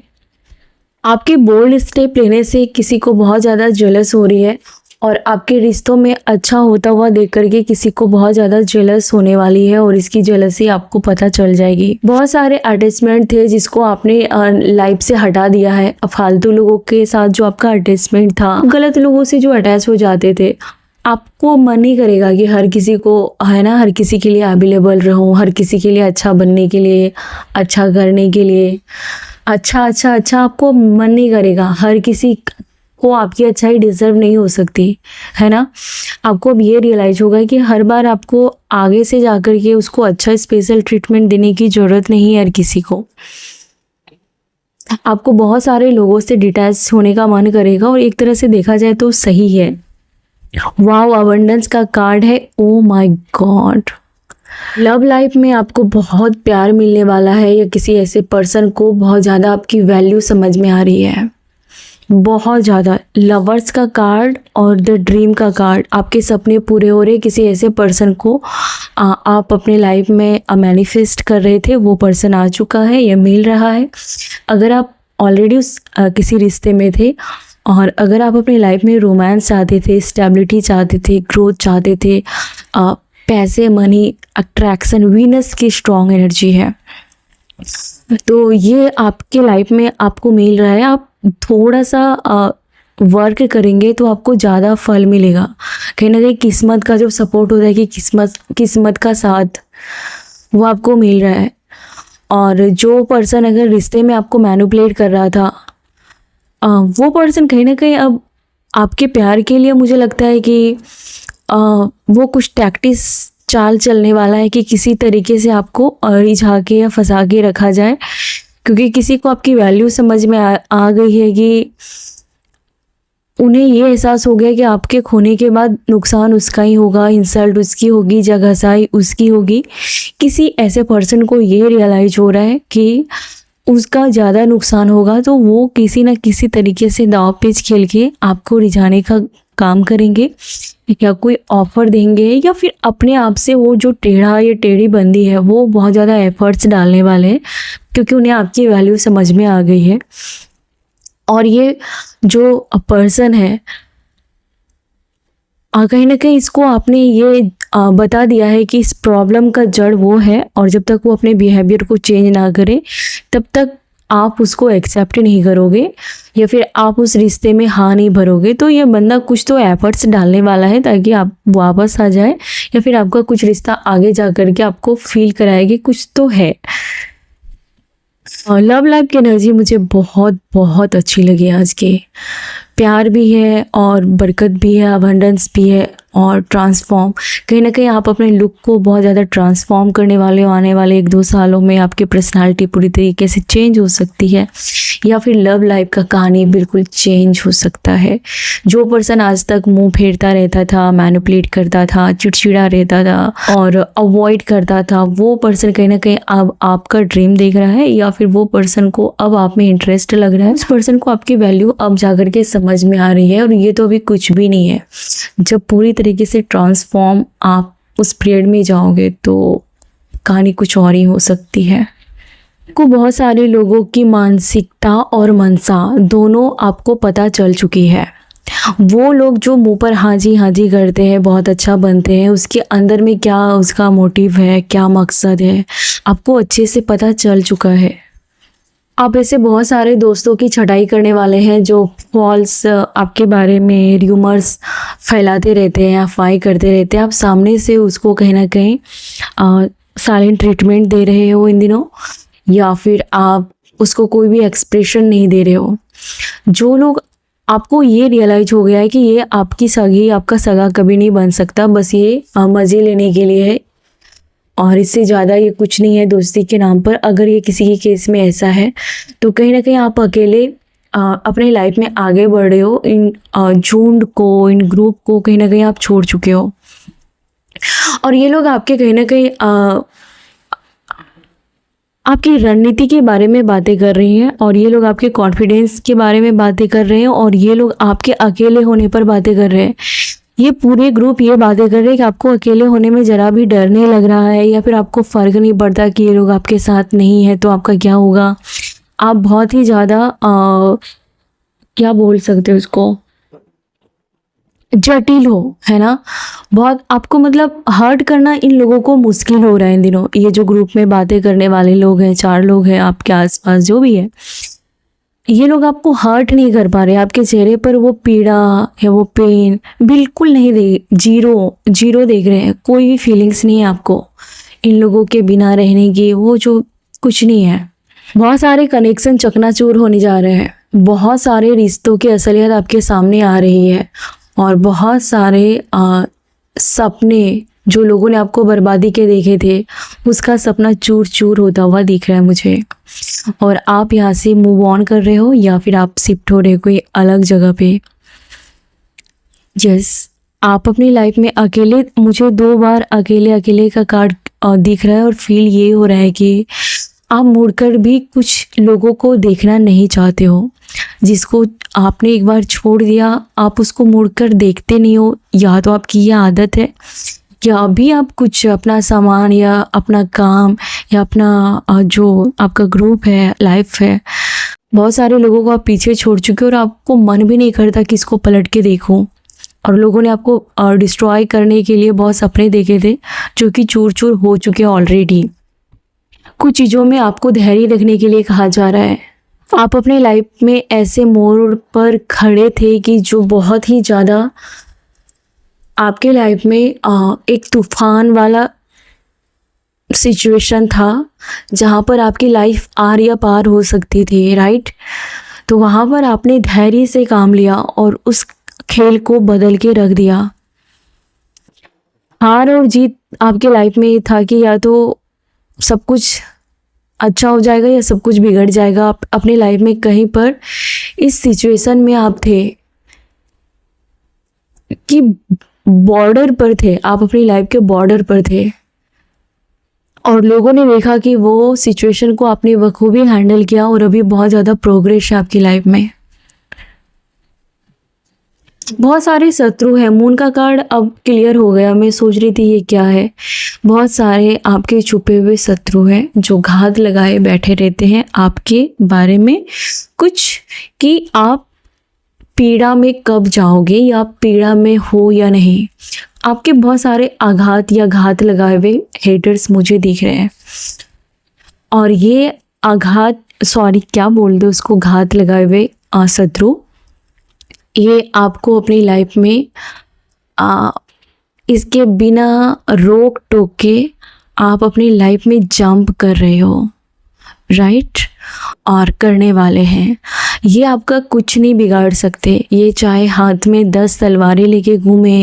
आपके बोल्ड स्टेप लेने से किसी को बहुत ज़्यादा जेलस हो रही है और आपके रिश्तों में अच्छा होता हुआ देख करके किसी को बहुत ज़्यादा जेलस होने वाली है और इसकी जेलसी आपको पता चल जाएगी। बहुत सारे अटैचमेंट थे जिसको आपने लाइफ से हटा दिया है। फालतू लोगों के साथ जो आपका अटैचमेंट था, गलत लोगों से जो अटैच हो जाते थे, आपको मन नहीं करेगा कि हर किसी को, है ना, हर किसी के लिए अवेलेबल रहूं, हर किसी के लिए अच्छा बनने के लिए, अच्छा करने के लिए, अच्छा आपको मन नहीं करेगा। हर किसी को आपकी अच्छाई डिजर्व नहीं हो सकती, है ना। आपको अब ये रियलाइज होगा कि हर बार आपको आगे से जाकर के उसको अच्छा स्पेशल ट्रीटमेंट देने की ज़रूरत नहीं है हर किसी को। आपको बहुत सारे लोगों से डिटैच होने का मन करेगा और एक तरह से देखा जाए तो सही है। वाओ, अबंडेंस का कार्ड है। Oh my God, love life में आपको बहुत प्यार मिलने वाला है, या किसी ऐसे पर्सन को बहुत ज़्यादा आपकी वैल्यू समझ में आ रही है, बहुत ज़्यादा। लवर्स का कार्ड और द ड्रीम का कार्ड, आपके सपने पूरे हो रहे किसी ऐसे पर्सन को आप अपने लाइफ में मैनिफेस्ट कर रहे थे, वो पर्सन आ चुका है या मिल रहा है। अगर आप ऑलरेडी उस किसी रिश्ते में थे और अगर आप अपनी लाइफ में रोमांस चाहते थे, स्टेबिलिटी चाहते थे, ग्रोथ चाहते थे, पैसे, मनी, अट्रैक्शन, वीनस की स्ट्रॉन्ग एनर्जी है, तो ये आपके लाइफ में आपको मिल रहा है। आप थोड़ा सा वर्क करेंगे तो आपको ज़्यादा फल मिलेगा। कहीं ना कहीं किस्मत का जो सपोर्ट होता है कि किस्मत का साथ वो आपको मिल रहा है। और जो पर्सन अगर रिश्ते में आपको मैनिपुलेट कर रहा था, वो पर्सन कहीं ना कहीं अब आपके प्यार के लिए, मुझे लगता है कि वो कुछ टैक्टिस चाल चलने वाला है कि किसी तरीके से आपको रिझा के या फंसा के रखा जाए, क्योंकि किसी को आपकी वैल्यू समझ में आ गई है कि उन्हें ये एहसास हो गया कि आपके खोने के बाद नुकसान उसका ही होगा, इंसल्ट उसकी होगी, जगहसाई उसकी होगी। किसी ऐसे पर्सन को ये रियलाइज हो रहा है कि उसका ज़्यादा नुकसान होगा, तो वो किसी न किसी तरीके से दांव पेच खेल के आपको रिझाने का काम करेंगे, या कोई ऑफ़र देंगे, या फिर अपने आप से वो जो टेढ़ा या टेढ़ी बंदी है वो बहुत ज़्यादा एफर्ट्स डालने वाले हैं, क्योंकि उन्हें आपकी वैल्यू समझ में आ गई है। और ये जो पर्सन है, कहीं ना कहीं इसको आपने ये बता दिया है कि इस प्रॉब्लम का जड़ वो है, और जब तक वो अपने बिहेवियर को चेंज ना करे तब तक आप उसको एक्सेप्ट नहीं करोगे, या फिर आप उस रिश्ते में हाँ नहीं भरोगे। तो ये बंदा कुछ तो एफर्ट्स डालने वाला है ताकि आप वापस आ जाए, या फिर आपका कुछ रिश्ता आगे जा कर के आपको फील कराएगी कुछ तो है। और लव लाइफ की एनर्जी मुझे बहुत बहुत अच्छी लगी आज की। प्यार भी है और बरकत भी है, अबंडेंस भी है, और ट्रांसफॉर्म, कहीं ना कहीं आप अपने लुक को बहुत ज़्यादा ट्रांसफॉर्म करने वाले हो। आने वाले 1-2 सालों में आपकी पर्सनालिटी पूरी तरीके से चेंज हो सकती है, या फिर लव लाइफ का कहानी बिल्कुल चेंज हो सकता है। जो पर्सन आज तक मुंह फेरता रहता था, मैनिपुलेट करता था, चिड़चिड़ा रहता था और अवॉइड करता था, वो पर्सन कहीं ना कहीं अब आपका ड्रीम देख रहा है, या फिर वो पर्सन को अब आप में इंटरेस्ट लग रहा है। उस पर्सन को आपकी वैल्यू अब जाकर के समझ में आ रही है, और ये तो अभी कुछ भी नहीं है। जब पूरी तरीके से ट्रांसफॉर्म आप उस पीरियड में जाओगे तो कहानी कुछ और ही हो सकती है। को बहुत सारे लोगों की मानसिकता और मनसा दोनों आपको पता चल चुकी है। वो लोग जो मुंह पर हाँ जी करते हैं, बहुत अच्छा बनते हैं, उसके अंदर में क्या उसका मोटिव है, क्या मकसद है, आपको अच्छे से पता चल चुका है। आप ऐसे बहुत सारे दोस्तों की छटाई करने वाले हैं जो फॉल्स आपके बारे में र्यूमर्स फैलाते रहते हैं, अफवाहें करते रहते हैं। आप सामने से उसको कहीं ना कहीं साइलेंट ट्रीटमेंट दे रहे हो इन दिनों, या फिर आप उसको कोई भी एक्सप्रेशन नहीं दे रहे हो। जो लोग आपको ये रियलाइज हो गया है कि ये आपकी सगी, आपका सगा कभी नहीं बन सकता, बस ये मज़े लेने के लिए है और इससे ज़्यादा ये कुछ नहीं है दोस्ती के नाम पर। अगर ये किसी के केस में ऐसा है तो कहीं ना कहीं आप अकेले अपने लाइफ में आगे बढ़ रहे हो। इन झुंड को, इन ग्रुप को कहीं ना कहीं आप छोड़ चुके हो, और ये लोग आपके कहीं ना कहीं आपकी रणनीति के बारे में बातें कर रही हैं, और ये लोग आपके कॉन्फिडेंस के बारे में बातें कर रहे हैं, और ये लोग आपके अकेले होने पर बातें कर रहे हैं। ये पूरे ग्रुप ये बातें कर रहे हैं कि आपको अकेले होने में ज़रा भी डर नहीं लग रहा है, या फिर आपको फ़र्क नहीं पड़ता कि ये लोग आपके साथ नहीं है तो आपका क्या होगा। आप बहुत ही ज़्यादा क्या बोल सकते हो उसको, जटिल हो, है ना। बहुत आपको मतलब हर्ट करना इन लोगों को मुश्किल हो रहा है इन दिनों। ये जो ग्रुप में बातें करने वाले लोग हैं, 4 लोग हैं आपके आसपास जो भी है, ये लोग आपको हर्ट नहीं कर पा रहे। आपके चेहरे पर वो पीड़ा या वो पेन बिल्कुल नहीं जीरो देख रहे हैं। कोई भी फीलिंग्स नहीं है आपको इन लोगों के बिना रहने की, वो जो कुछ नहीं है। बहुत सारे कनेक्शन चकनाचूर होने जा रहे हैं, बहुत सारे रिश्तों की असलियत आपके सामने आ रही है, और बहुत सारे सपने जो लोगों ने आपको बर्बादी के देखे थे, उसका सपना चूर चूर होता हुआ दिख रहा है मुझे। और आप यहाँ से मूव ऑन कर रहे हो, या फिर आप शिफ्ट हो रहे हो कोई अलग जगह पे। आप अपनी लाइफ में अकेले, मुझे 2 बार अकेले का कार्ड दिख रहा है, और फील ये हो रहा है कि आप मुड़कर भी कुछ लोगों को देखना नहीं चाहते हो। जिसको आपने एक बार छोड़ दिया, आप उसको मुड़कर देखते नहीं हो। या तो आपकी ये आदत है, या अभी आप कुछ अपना सामान या अपना काम या अपना जो आपका ग्रुप है, लाइफ है, बहुत सारे लोगों को आप पीछे छोड़ चुके हो, और आपको मन भी नहीं करता कि इसको पलट के देखूं। और लोगों ने आपको डिस्ट्रॉय करने के लिए बहुत सपने देखे थे, जो कि चूर चूर हो चुके हैं ऑलरेडी। कुछ चीज़ों में आपको धैर्य रखने के लिए कहा जा रहा है। आप अपने लाइफ में ऐसे मोड़ पर खड़े थे कि जो बहुत ही ज़्यादा आपके लाइफ में एक तूफान वाला सिचुएशन था, जहाँ पर आपकी लाइफ आर या पार हो सकती थी, राइट। तो वहाँ पर आपने धैर्य से काम लिया और उस खेल को बदल के रख दिया। हार और जीत आपके लाइफ में ये था कि या तो सब कुछ अच्छा हो जाएगा या सब कुछ बिगड़ जाएगा। आप अपने लाइफ में कहीं पर इस सिचुएशन में आप थे कि बॉर्डर पर थे, आप अपनी लाइफ के बॉर्डर पर थे, और लोगों ने देखा कि वो सिचुएशन को आपने बखूबी हैंडल किया, और अभी बहुत ज़्यादा प्रोग्रेस है आपकी लाइफ में। बहुत सारे शत्रु हैं। मून का कार्ड अब क्लियर हो गया। मैं सोच रही थी ये क्या है। बहुत सारे आपके छुपे हुए शत्रु हैं जो घात लगाए बैठे रहते हैं आपके बारे में कुछ, कि आप पीड़ा में कब जाओगे, या आप पीड़ा में हो या नहीं। आपके बहुत सारे आघात या घात लगाए हुए हेटर्स मुझे दिख रहे हैं, और ये आघात, क्या बोल दो उसको, घात लगाए हुए शत्रु, ये आपको अपनी लाइफ में इसके बिना रोक टोक के आप अपनी लाइफ में जंप कर रहे हो, राइट, और करने वाले हैं। ये आपका कुछ नहीं बिगाड़ सकते। ये चाहे हाथ में 10 तलवारें लेके घूमे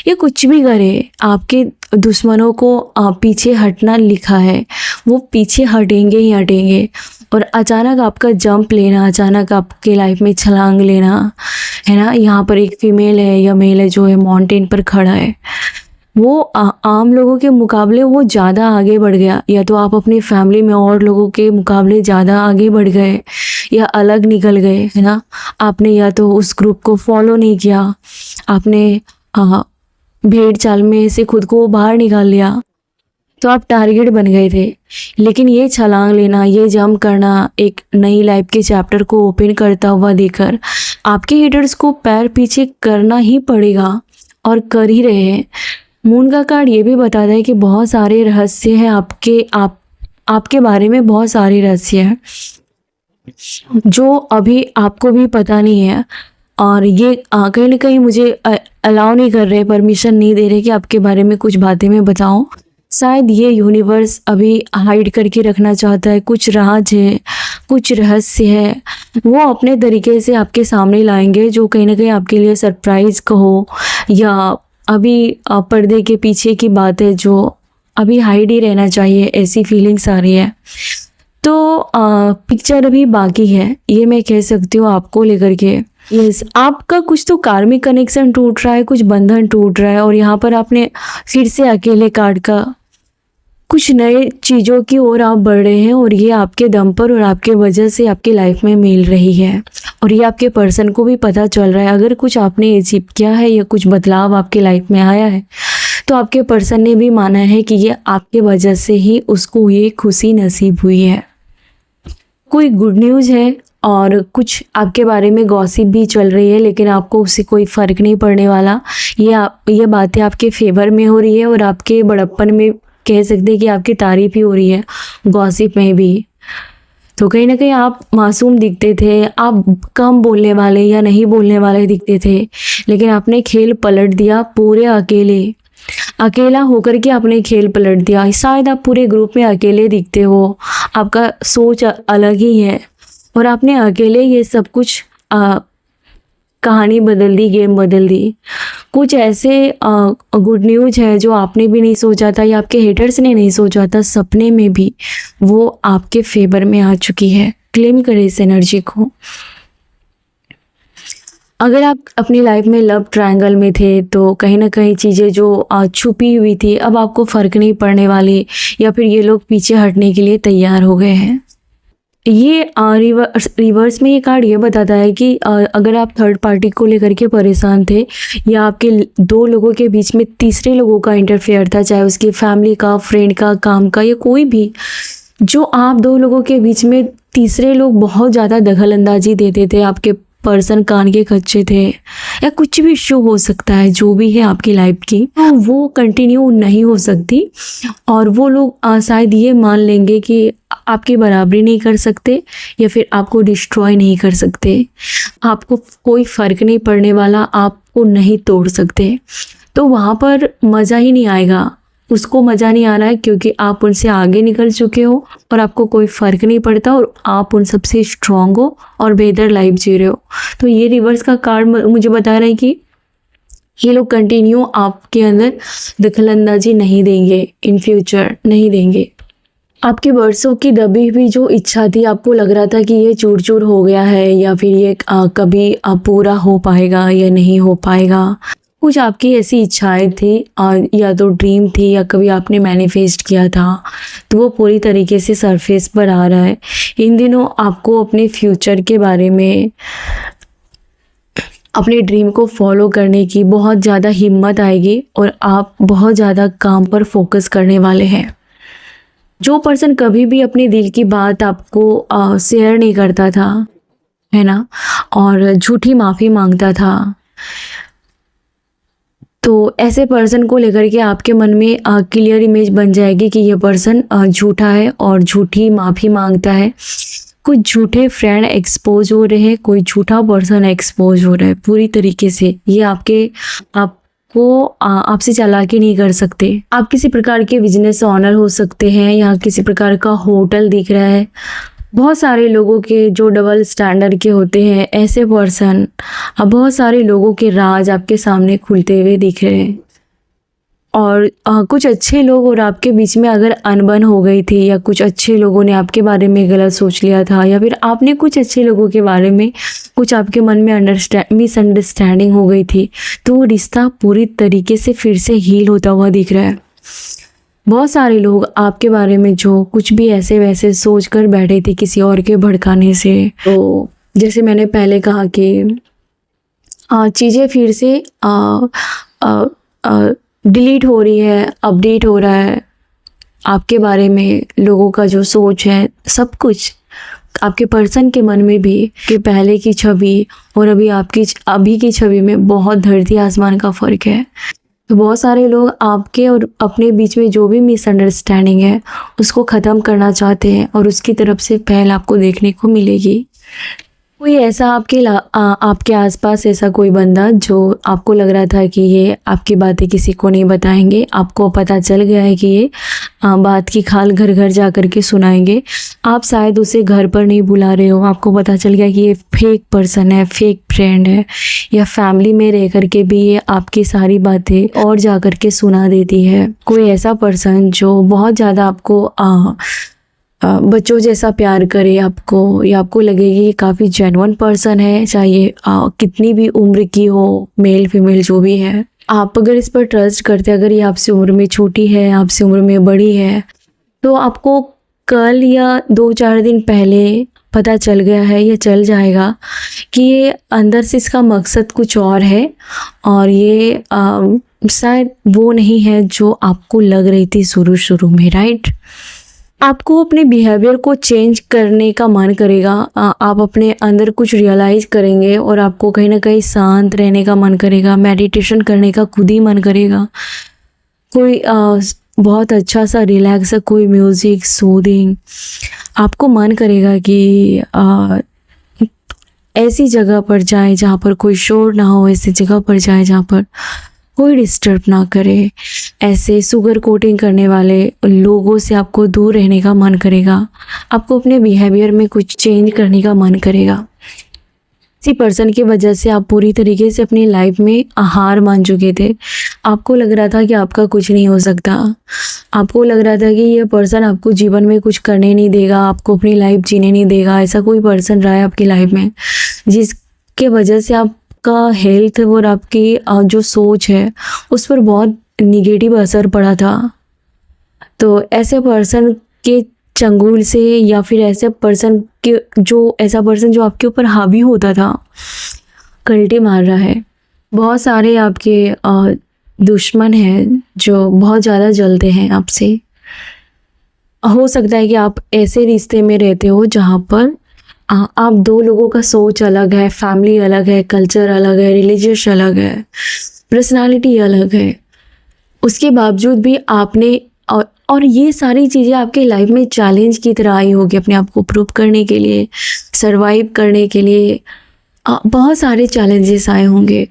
या कुछ भी करे, आपके दुश्मनों को पीछे हटना लिखा है, वो पीछे हटेंगे ही हटेंगे। और अचानक आपका जंप लेना, अचानक आपके लाइफ में छलांग लेना, है ना। यहाँ पर एक फीमेल है या मेल है जो है माउंटेन पर खड़ा है, वो आम लोगों के मुकाबले वो ज़्यादा आगे बढ़ गया। या तो आप अपनी फैमिली में और लोगों के मुकाबले ज़्यादा आगे बढ़ गए या अलग निकल गए, है ना। आपने या तो उस ग्रुप को फॉलो नहीं किया, आपने भेड़ चाल में से खुद को बाहर निकाल लिया, तो आप टारगेट बन गए थे। लेकिन ये छलांग लेना, ये जंप करना एक नई लाइफ के चैप्टर को ओपन करता हुआ देखकर आपके हेटर्स को पैर पीछे करना ही पड़ेगा और कर ही रहे हैं। मून का कार्ड ये भी बताता है कि बहुत सारे रहस्य हैं आपके बारे में, बहुत सारे रहस्य हैं जो अभी आपको भी पता नहीं है। और ये कहीं ना कहीं मुझे अलाउ नहीं कर रहे, परमिशन नहीं दे रहे कि आपके बारे में कुछ बातें मैं बताऊं। शायद ये यूनिवर्स अभी हाइड करके रखना चाहता है, कुछ राज है, कुछ रहस्य है, वो अपने तरीके से आपके सामने लाएंगे, जो कहीं ना कहीं आपके लिए सरप्राइज कहो या अभी पर्दे के पीछे की बात है जो अभी हाइड ही रहना चाहिए, ऐसी फीलिंग्स आ रही है। तो पिक्चर अभी बाकी है, ये मैं कह सकती हूँ आपको लेकर के। यस, आपका कुछ तो कार्मिक कनेक्शन टूट रहा है, कुछ बंधन टूट रहा है, और यहाँ पर आपने फिर से अकेले कार्ड का कुछ नए चीज़ों की ओर आप बढ़ रहे हैं, और ये आपके दम पर और आपके वजह से आपकी लाइफ में मिल रही है। और ये आपके पर्सन को भी पता चल रहा है। अगर कुछ आपने अचीव किया है या कुछ बदलाव आपके लाइफ में आया है, तो आपके पर्सन ने भी माना है कि ये आपके वजह से ही उसको ये खुशी नसीब हुई है। कोई गुड न्यूज़ है और कुछ आपके बारे में गॉसिप भी चल रही है, लेकिन आपको उससे कोई फ़र्क नहीं पड़ने वाला। ये बातें आपके फेवर में हो रही है और आपके बड़प्पन में कह सकते हैं कि आपकी तारीफ ही हो रही है, गॉसिप में भी। तो कहीं ना कहीं आप मासूम दिखते थे, आप कम बोलने वाले या नहीं बोलने वाले दिखते थे, लेकिन आपने खेल पलट दिया। पूरे अकेला होकर के आपने खेल पलट दिया। शायद आप पूरे ग्रुप में अकेले दिखते हो, आपका सोच अलग ही है, और आपने अकेले ये सब कुछ कहानी बदल दी, गेम बदल दी। कुछ ऐसे गुड न्यूज़ है जो आपने भी नहीं सोचा था या आपके हेटर्स ने नहीं सोचा था, सपने में भी वो आपके फेवर में आ चुकी है। क्लेम करें इस एनर्जी को। अगर आप अपनी लाइफ में लव ट्रायंगल में थे, तो कहीं ना कहीं चीज़ें जो छुपी हुई थी अब आपको फ़र्क नहीं पड़ने वाली, या फिर ये लोग पीछे हटने के लिए तैयार हो गए हैं। ये रिवर्स में ये कार्ड ये बताता है कि अगर आप थर्ड पार्टी को लेकर के परेशान थे, या आपके दो लोगों के बीच में तीसरे लोगों का इंटरफेयर था, चाहे उसकी फैमिली का, फ्रेंड का, काम का, या कोई भी, जो आप दो लोगों के बीच में तीसरे लोग बहुत ज़्यादा दखल अंदाजी देते थे, आपके पर्सन कान के कच्चे थे, या कुछ भी इशू हो सकता है जो भी है आपकी लाइफ की, तो वो कंटिन्यू नहीं हो सकती। और वो लोग शायद ये मान लेंगे कि आपकी बराबरी नहीं कर सकते या फिर आपको डिस्ट्रॉय नहीं कर सकते, आपको कोई फ़र्क नहीं पड़ने वाला, आपको नहीं तोड़ सकते। तो वहाँ पर मज़ा ही नहीं आएगा। उसको मज़ा नहीं आ रहा है क्योंकि आप उनसे आगे निकल चुके हो और आपको कोई फ़र्क नहीं पड़ता, और आप उन सबसे स्ट्रॉन्ग हो और बेहतर लाइफ जी रहे हो। तो ये रिवर्स का कार्ड मुझे बता रहा है कि ये लोग कंटिन्यू आपके अंदर दखलंदाजी नहीं देंगे, इन फ्यूचर नहीं देंगे। आपके बरसों की दबी हुई जो इच्छा थी, आपको लग रहा था कि ये चूर चूर हो गया है, या फिर ये कभी पूरा हो पाएगा या नहीं हो पाएगा, कुछ आपकी ऐसी इच्छाएं थी, या तो ड्रीम थी या कभी आपने मैनिफेस्ट किया था, तो वो पूरी तरीके से सरफेस पर आ रहा है। इन दिनों आपको अपने फ्यूचर के बारे में, अपने ड्रीम को फॉलो करने की बहुत ज़्यादा हिम्मत आएगी, और आप बहुत ज़्यादा काम पर फोकस करने वाले हैं। जो पर्सन कभी भी अपने दिल की बात आपको शेयर नहीं करता था, है ना, और झूठी माफ़ी मांगता था, तो ऐसे पर्सन को लेकर के आपके मन में क्लियर इमेज बन जाएगी कि ये पर्सन झूठा है और झूठी माफ़ी मांगता है। कुछ झूठे फ्रेंड एक्सपोज हो रहे हैं, कोई झूठा पर्सन एक्सपोज हो रहा है पूरी तरीके से। ये आपको आपसे चालाकी नहीं कर सकते। आप किसी प्रकार के बिजनेस ऑनर हो सकते हैं, या किसी प्रकार का होटल दिख रहा है, बहुत सारे लोगों के जो डबल स्टैंडर्ड के होते हैं, ऐसे पर्सन अब बहुत सारे लोगों के राज आपके सामने खुलते हुए दिख रहे हैं। और कुछ अच्छे लोग और आपके बीच में अगर अनबन हो गई थी, या कुछ अच्छे लोगों ने आपके बारे में गलत सोच लिया था, या फिर आपने कुछ अच्छे लोगों के बारे में कुछ आपके मन में मिसअंडरस्टैंडिंग हो गई थी, तो वो रिश्ता पूरी तरीके से फिर से हील होता हुआ दिख रहा है। बहुत सारे लोग आपके बारे में जो कुछ भी ऐसे वैसे सोच कर बैठे थे किसी और के भड़काने से, तो जैसे मैंने पहले कहा कि चीज़ें फिर से डिलीट हो रही है, अपडेट हो रहा है आपके बारे में। लोगों का जो सोच है, सब कुछ आपके पर्सन के मन में भी, कि पहले की छवि और अभी की छवि में बहुत धरती आसमान का फ़र्क है। तो बहुत सारे लोग आपके और अपने बीच में जो भी मिसअंडरस्टैंडिंग है उसको ख़त्म करना चाहते हैं, और उसकी तरफ से पहल आपको देखने को मिलेगी। कोई ऐसा आपके आसपास ऐसा कोई बंदा जो आपको लग रहा था कि ये आपकी बातें किसी को नहीं बताएंगे, आपको पता चल गया है कि ये बात की खाल घर घर जा कर के सुनाएंगे। आप शायद उसे घर पर नहीं बुला रहे हो, आपको पता चल गया कि ये फेक पर्सन है, फेक फ्रेंड है, या फैमिली में रह कर के भी ये आपकी सारी बातें और जा कर के सुना देती है। कोई ऐसा पर्सन जो बहुत ज़्यादा आपको बच्चों जैसा प्यार करे आपको, या आपको लगे कि ये काफ़ी जेन्युइन पर्सन है, चाहे कितनी भी उम्र की हो, मेल फीमेल जो भी है। आप अगर इस पर ट्रस्ट करते हैं, अगर ये आपसे उम्र में छोटी है, आपसे उम्र में बड़ी है, तो आपको कल या 2-4 दिन पहले पता चल गया है या चल जाएगा कि ये अंदर से इसका मकसद कुछ और है, और ये शायद वो नहीं है जो आपको लग रही थी शुरू में, राइट। आपको अपने बिहेवियर को चेंज करने का मन करेगा, आप अपने अंदर कुछ रियलाइज करेंगे, और आपको कहीं ना कहीं शांत रहने का मन करेगा, मेडिटेशन करने का खुद ही मन करेगा। कोई बहुत अच्छा सा रिलैक्स सा कोई म्यूज़िक, सूदिंग, आपको मन करेगा कि ऐसी जगह पर जाए जहाँ पर कोई शोर ना हो, ऐसी जगह पर जाए जहाँ पर कोई डिस्टर्ब ना करे। ऐसे शुगर कोटिंग करने वाले लोगों से आपको दूर रहने का मन करेगा, आपको अपने बिहेवियर में कुछ चेंज करने का मन करेगा। इसी पर्सन की वजह से आप पूरी तरीके से अपनी लाइफ में हार मान चुके थे। आपको लग रहा था कि आपका कुछ नहीं हो सकता, आपको लग रहा था कि ये पर्सन आपको जीवन में कुछ करने नहीं देगा, आपको अपनी लाइफ जीने नहीं देगा। ऐसा कोई पर्सन रहा है आपकी लाइफ में जिसके वजह से आपका हेल्थ और आपकी जो सोच है उस पर बहुत निगेटिव असर पड़ा था। तो ऐसे पर्सन के चंगुल से, या फिर ऐसा पर्सन जो आपके ऊपर हावी होता था, कल्टी मार रहा है। बहुत सारे आपके दुश्मन हैं जो बहुत ज़्यादा जलते हैं आपसे। हो सकता है कि आप ऐसे रिश्ते में रहते हो जहाँ पर आप दो लोगों का सोच अलग है, फैमिली अलग है, कल्चर अलग है, रिलीजियस अलग है, पर्सनालिटी अलग है। उसके बावजूद भी आपने और ये सारी चीज़ें आपके लाइफ में चैलेंज की तरह आई होगी, अपने आप को प्रूव करने के लिए, सरवाइव करने के लिए बहुत सारे चैलेंजेस आए होंगे।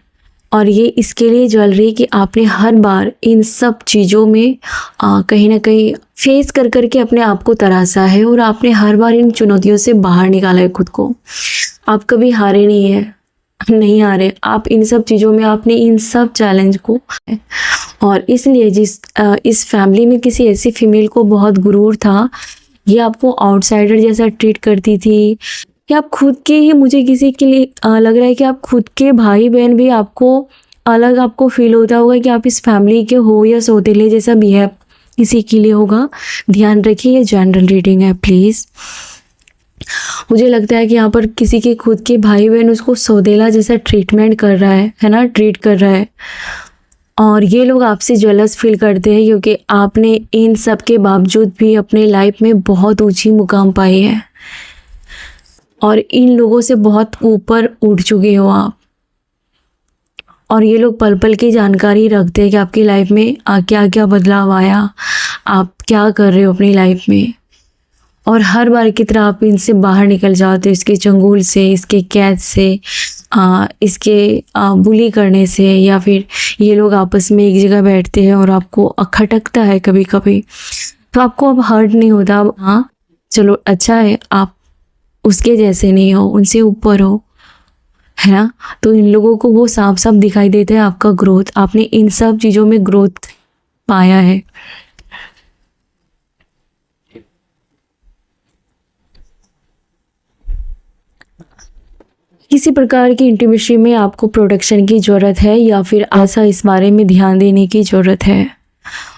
और ये इसके लिए जल रही कि आपने हर बार इन सब चीज़ों में कहीं ना कहीं फेस कर करके अपने आप को तरासा है, और आपने हर बार इन चुनौतियों से बाहर निकाला है खुद को। आप कभी हारे नहीं हारे, आप इन सब चीज़ों में आपने इन सब चैलेंज को, और इसलिए इस फैमिली में किसी ऐसी फीमेल को बहुत गुरूर था, ये आपको आउटसाइडर जैसा ट्रीट करती थी, कि आप खुद के ही, मुझे किसी के लिए लग रहा है कि आप खुद के भाई बहन भी आपको अलग आपको फील होता होगा कि आप इस फैमिली के हो, या सौतेले जैसा बिहेव किसी के लिए होगा। ध्यान रखिए, ये जनरल रीडिंग है प्लीज़। मुझे लगता है कि यहाँ पर किसी के खुद के भाई बहन उसको सौतेला जैसा ट्रीटमेंट कर रहा है ना, ट्रीट कर रहा है, और ये लोग आपसे जेलस फील करते हैं क्योंकि आपने इन सब के बावजूद भी अपने लाइफ में बहुत ऊंची मुकाम पाई है, और इन लोगों से बहुत ऊपर उठ चुके हो आप। और ये लोग पल पल की जानकारी रखते हैं कि आपकी लाइफ में क्या क्या बदलाव आया, आप क्या कर रहे हो अपनी लाइफ में, और हर बार की तरह आप इनसे बाहर निकल जाते हो, इसके चंगुल से, इसके कैद से, इसके बुली करने से, या फिर ये लोग आपस में एक जगह बैठते हैं और आपको खटकता है कभी कभी, तो आपको अब हर्ट नहीं होता। हाँ चलो अच्छा है, आप उसके जैसे नहीं हो, उनसे ऊपर हो, है ना। तो इन लोगों को वो साफ साफ दिखाई देता है आपका ग्रोथ, आपने इन सब चीज़ों में ग्रोथ पाया है। किसी प्रकार की इंटीमेसी में आपको प्रोटेक्शन की ज़रूरत है या फिर ऐसा इस बारे में ध्यान देने की ज़रूरत है।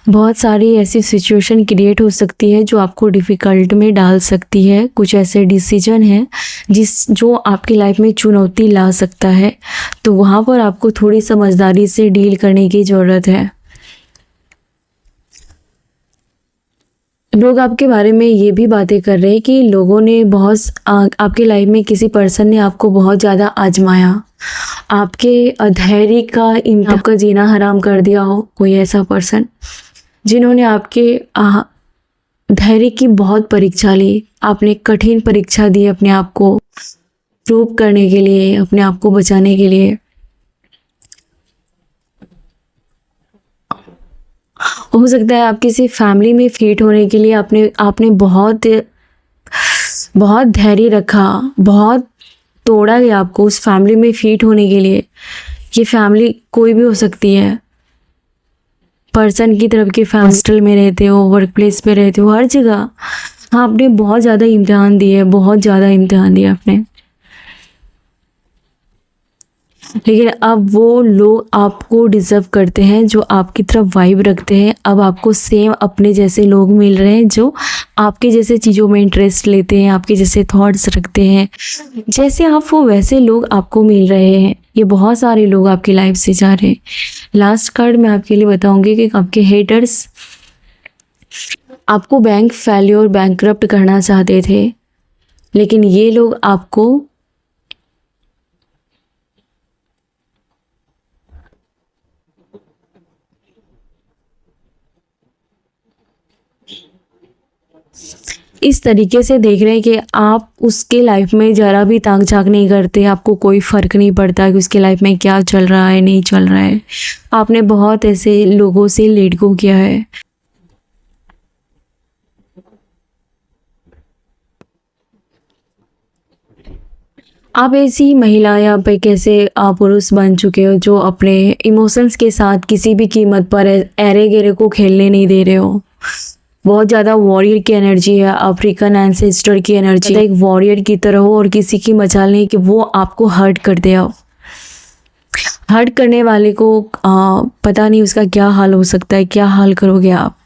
बहुत सारी ऐसी सिचुएशन क्रिएट हो सकती है जो आपको डिफ़िकल्ट में डाल सकती है। कुछ ऐसे डिसीजन हैं जो आपकी लाइफ में चुनौती ला सकता है, तो वहाँ पर आपको थोड़ी समझदारी से डील करने की ज़रूरत है। लोग आपके बारे में ये भी बातें कर रहे हैं कि लोगों ने आपके लाइफ में किसी पर्सन ने आपको बहुत ज़्यादा आजमाया, आपके धैर्य का आपका जीना हराम कर दिया हो। कोई ऐसा पर्सन जिन्होंने आपके धैर्य की बहुत परीक्षा ली, आपने कठिन परीक्षा दी अपने आप को प्रूव करने के लिए, अपने आप को बचाने के लिए। हो सकता है आप किसी फैमिली में फिट होने के लिए आपने बहुत बहुत धैर्य रखा, बहुत तोड़ा गया आपको उस फैमिली में फिट होने के लिए। ये फैमिली कोई भी हो सकती है, पर्सन की तरफ के हॉस्टल में रहते हो, वर्क प्लेस पे रहते हो, हर जगह। हाँ, आपने बहुत ज़्यादा इम्तिहान दिए, बहुत ज़्यादा इम्तिहान दिया आपने, लेकिन अब वो लोग आपको डिज़र्व करते हैं जो आपकी तरफ वाइब रखते हैं। अब आपको सेम अपने जैसे लोग मिल रहे हैं जो आपके जैसे चीज़ों में इंटरेस्ट लेते हैं, आपके जैसे थॉट्स रखते हैं। जैसे आप वो वैसे लोग आपको मिल रहे हैं। ये बहुत सारे लोग आपकी लाइफ से जा रहे हैं। लास्ट कार्ड मैं आपके लिए बताऊंगी कि आपके हेटर्स आपको बैंक फेल्योर, बैंकरप्ट करना चाहते थे, लेकिन ये लोग आपको इस तरीके से देख रहे हैं कि आप उसके लाइफ में ज़रा भी ताक झांक नहीं करते, आपको कोई फ़र्क नहीं पड़ता कि उसके लाइफ में क्या चल रहा है, नहीं चल रहा है। आपने बहुत ऐसे लोगों से लेट गो किया है। आप ऐसी महिला या पे कैसे पुरुष बन चुके हो जो अपने इमोशंस के साथ किसी भी कीमत पर एरे गेरे को खेलने नहीं दे रहे हो। बहुत ज़्यादा वॉरियर की एनर्जी है, अफ्रीकन एंसेस्टर की एनर्जी, एक वॉरियर की तरह हो और किसी की मजाल नहीं कि वो आपको हर्ट कर दे। हर्ट करने वाले को पता नहीं उसका क्या हाल हो सकता है, क्या हाल करोगे आप।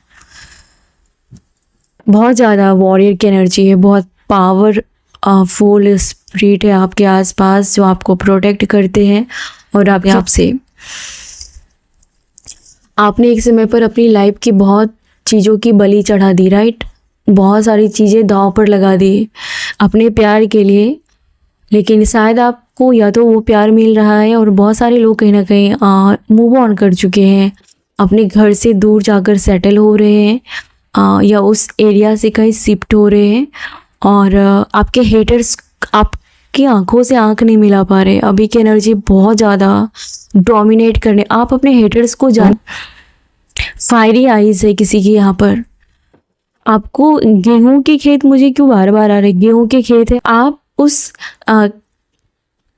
बहुत ज़्यादा वॉरियर की एनर्जी है, बहुत पावरफुल स्पिरिट है आपके आसपास जो आपको प्रोटेक्ट करते हैं। और आपसे आपने एक समय पर अपनी लाइफ की बहुत चीज़ों की बलि चढ़ा दी, राइट। बहुत सारी चीज़ें दांव पर लगा दी अपने प्यार के लिए, लेकिन शायद आपको या तो वो प्यार मिल रहा है और बहुत सारे लोग कहीं ना कहीं मूव ऑन कर चुके हैं, अपने घर से दूर जाकर सेटल हो रहे हैं या उस एरिया से कहीं शिफ्ट हो रहे हैं। और आपके हेटर्स आपकी आंखों से आंख नहीं मिला पा रहे। अभी की एनर्जी बहुत ज़्यादा डोमिनेट करने, आप अपने हेटर्स को फायरी आईज है किसी की यहाँ पर। आपको गेहूं के खेत, मुझे क्यों बार बार आ रहे गेहूं के खेत है, आप उस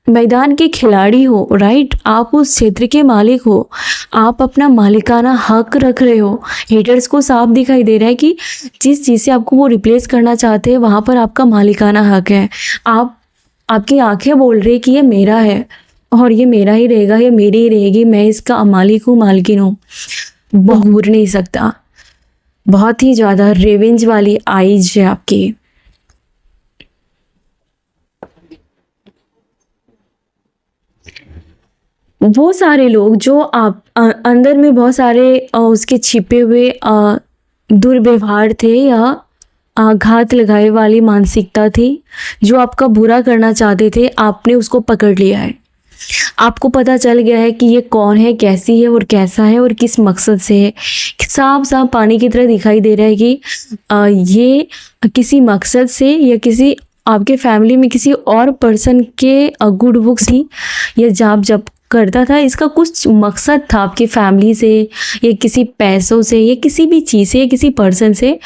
मैदान के खिलाड़ी हो, राइट। आप उस क्षेत्र के मालिक हो, आप अपना मालिकाना हक रख रहे हो। हेटर्स को साफ दिखाई दे रहा है कि जिस चीज़ से आपको वो रिप्लेस करना चाहते हैं वहाँ पर आपका मालिकाना हक है। आपकी आंखें बोल रही कि ये मेरा है और ये मेरा ही रहेगा, ये मेरी ही रहेगी, मैं इसका मालिक हूँ, मालकिन हूँ, भूल नहीं सकता। बहुत ही ज़्यादा रिवेंज वाली आइज है आपकी। वो सारे लोग जो आप अंदर में बहुत सारे उसके छिपे हुए दुर्व्यवहार थे या घात लगाए वाली मानसिकता थी जो आपका बुरा करना चाहते थे, आपने उसको पकड़ लिया है। आपको पता चल गया है कि ये कौन है, कैसी है और कैसा है और किस मकसद से है। साफ साफ पानी की तरह दिखाई दे रहा है कि ये किसी मकसद से या किसी आपके फैमिली में किसी और पर्सन के गुड बुक्स थी या जाप जब करता था इसका कुछ मकसद था, आपकी फैमिली से या किसी पैसों से या किसी भी चीज़ से या किसी पर्सन से,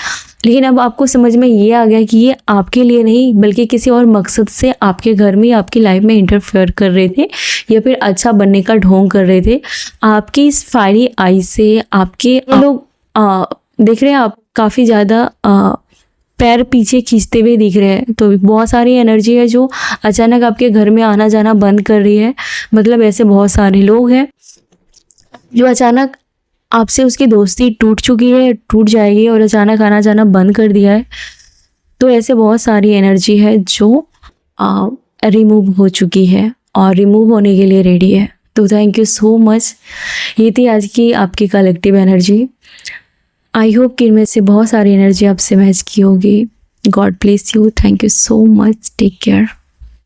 लेकिन अब आपको समझ में ये आ गया कि ये आपके लिए नहीं बल्कि किसी और मकसद से आपके घर में, आपकी लाइफ में इंटरफेयर कर रहे थे या फिर अच्छा बनने का ढोंग कर रहे थे। आपकी इस फायरी आई से आपके लोग देख रहे हैं, आप काफ़ी ज़्यादा पैर पीछे खींचते हुए दिख रहे हैं। तो बहुत सारी एनर्जी है जो अचानक आपके घर में आना जाना बंद कर रही है। मतलब ऐसे बहुत सारे लोग हैं जो अचानक आपसे उसकी दोस्ती टूट चुकी है, टूट जाएगी और अचानक आना जाना बंद कर दिया है। तो ऐसे बहुत सारी एनर्जी है जो रिमूव हो चुकी है और रिमूव होने के लिए रेडी है। तो थैंक यू सो मच। ये थी आज की आपकी कलेक्टिव एनर्जी। आई होप कि इनमें से बहुत सारी एनर्जी आपसे मैच की होगी। God bless you. Thank you so much. Take care.